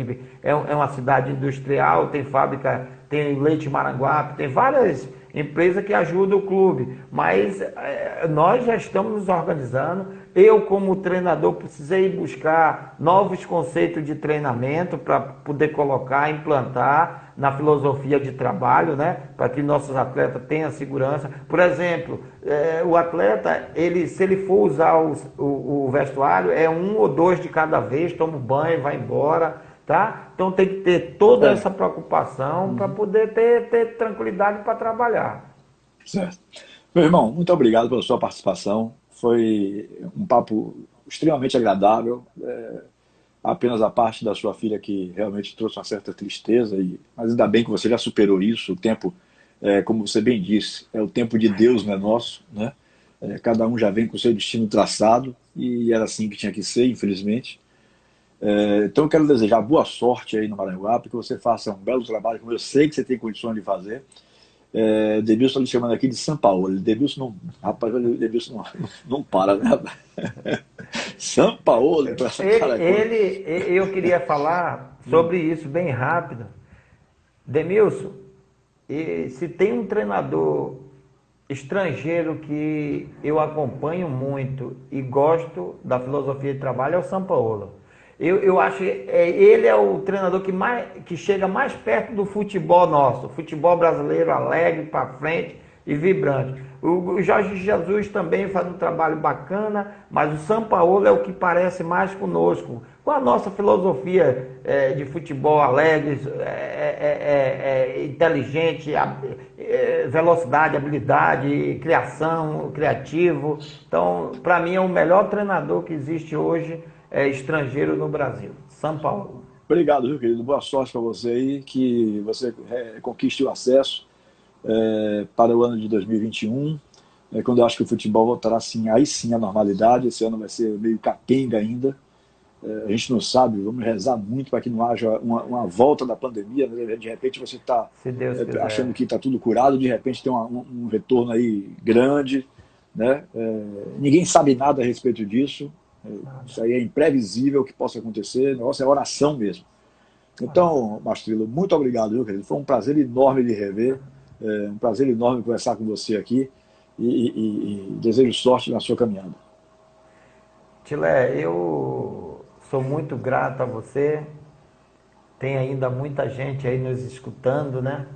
é uma cidade industrial, tem fábrica, tem Leite Maranguape, tem várias empresa que ajuda o clube, mas nós já estamos nos organizando. Eu, como treinador, precisei buscar novos conceitos de treinamento para poder colocar, implantar na filosofia de trabalho, né? Para que nossos atletas tenham segurança. Por exemplo, o atleta, se ele for usar o vestuário, é 1 ou 2 de cada vez, toma um banho, vai embora. Tá? Então tem que ter toda essa preocupação para poder ter tranquilidade para trabalhar. Certo. Meu irmão, muito obrigado pela sua participação. Foi um papo extremamente agradável. Apenas a parte da sua filha que realmente trouxe uma certa tristeza, mas ainda bem que você já superou isso. O tempo, como você bem disse, é o tempo de Deus, não é nosso, né? Cada um já vem com o seu destino traçado e era assim que tinha que ser, infelizmente. Então eu quero desejar boa sorte aí no Maranguape, que você faça um belo trabalho, como eu sei que você tem condições de fazer. Debilson está me chamando aqui de São Paulo. Debilson não, rapaz, Debilson não para, né? São Paulo. Eu queria falar sobre isso bem rápido. Demilson, se tem um treinador estrangeiro que eu acompanho muito e gosto da filosofia de trabalho, é o São Paulo. Eu acho que ele é o treinador que chega mais perto do futebol nosso, futebol brasileiro alegre, para frente e vibrante. O Jorge Jesus também faz um trabalho bacana, mas o São Paulo é o que parece mais conosco, com a nossa filosofia de futebol alegre, inteligente, velocidade, habilidade, criação, criativo. Então, para mim, é o melhor treinador que existe hoje, estrangeiro no Brasil. São Paulo. Obrigado, viu, querido? Boa sorte para você aí, que você conquiste o acesso para o ano de 2021, quando eu acho que o futebol voltará aí sim à normalidade. Esse ano vai ser meio capenga ainda. A gente não sabe, vamos rezar muito para que não haja uma volta da pandemia, né? De repente você está achando que está tudo curado, de repente tem um retorno aí grande, né? Ninguém sabe nada a respeito disso. Isso aí é imprevisível o que possa acontecer. O negócio é oração mesmo. Então, Mastrilo, muito obrigado, viu, querido? Foi um prazer enorme de rever, um prazer enorme conversar com você aqui e desejo sorte na sua caminhada. Tilé, eu sou muito grato a você. Tem ainda muita gente aí nos escutando, né?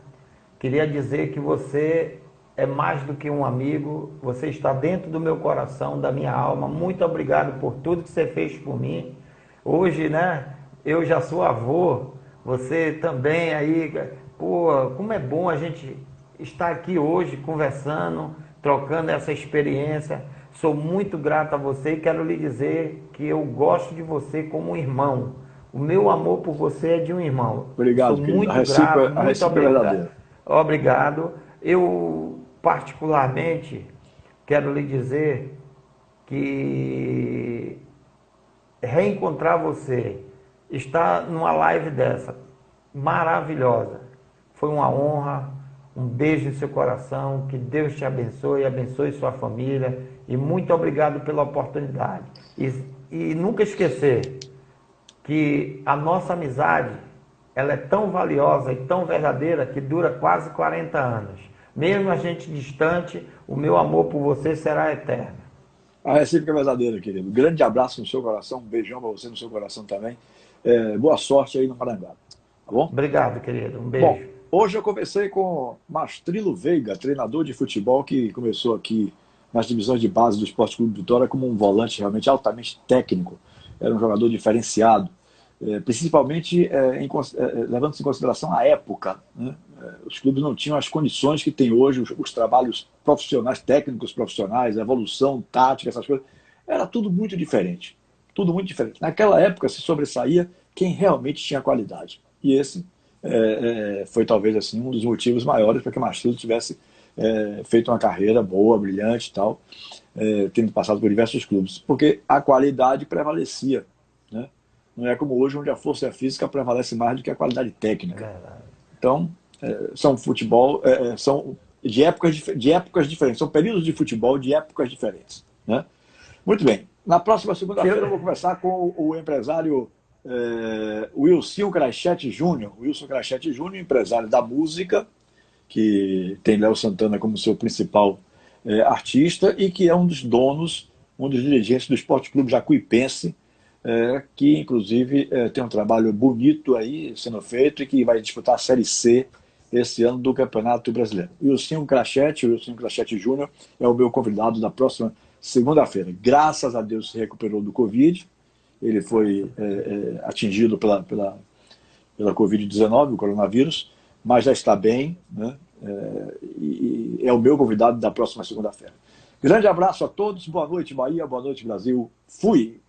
Queria dizer que você é mais do que um amigo, você está dentro do meu coração, da minha alma. Muito obrigado por tudo que você fez por mim. Hoje, né, eu já sou avô, você também aí. Pô, como é bom a gente estar aqui hoje conversando, trocando essa experiência. Sou muito grato a você e quero lhe dizer que eu gosto de você como um irmão. O meu amor por você é de um irmão. Obrigado, sou muito grato, muito obrigado. Obrigado. Eu particularmente quero lhe dizer que reencontrar você, estar numa live dessa, maravilhosa, foi uma honra, Um beijo em seu coração, que Deus te abençoe, abençoe sua família, e muito obrigado pela oportunidade. E nunca esquecer que a nossa amizade, ela é tão valiosa e tão verdadeira que dura quase 40 anos. Mesmo a gente distante, o meu amor por você será eterno. A recíproca é verdadeira, querido. Grande abraço no seu coração, um beijão para você no seu coração também. Boa sorte aí no Maranguá, tá bom? Obrigado, querido. Um Bom, beijo. hoje eu conversei com Mastrilo Veiga, treinador de futebol que começou aqui nas divisões de base do Esporte Clube Vitória como um volante realmente altamente técnico. Era um jogador diferenciado, principalmente levando-se em consideração a época, né? Os clubes não tinham as condições que tem hoje, os trabalhos profissionais, técnicos profissionais, a evolução tática, essas coisas. Era tudo muito diferente. Tudo muito diferente. Naquela época se sobressaía quem realmente tinha qualidade. E esse foi talvez assim um dos motivos maiores para que Mastrilo tivesse feito uma carreira boa, brilhante e tal, tendo passado por diversos clubes. Porque a qualidade prevalecia, né? Não é como hoje, onde a força física prevalece mais do que a qualidade técnica. Então, são futebol, são de épocas diferentes, são períodos de futebol de épocas diferentes, né? Muito bem. Na próxima segunda-feira eu vou conversar com o empresário Wilson Crachete Júnior. Wilson Crachete Júnior, empresário da música, que tem Léo Santana como seu principal artista e que é um dos donos, um dos dirigentes do Esporte Clube Jacuipense, que inclusive tem um trabalho bonito aí sendo feito e que vai disputar a Série C esse ano do Campeonato Brasileiro. E o Wilson Crachete Júnior é o meu convidado da próxima segunda-feira. Graças a Deus se recuperou do Covid. Ele foi atingido pela Covid-19, o coronavírus, mas já está bem, né? E é o meu convidado da próxima segunda-feira. Grande abraço a todos, boa noite Bahia, boa noite Brasil, fui!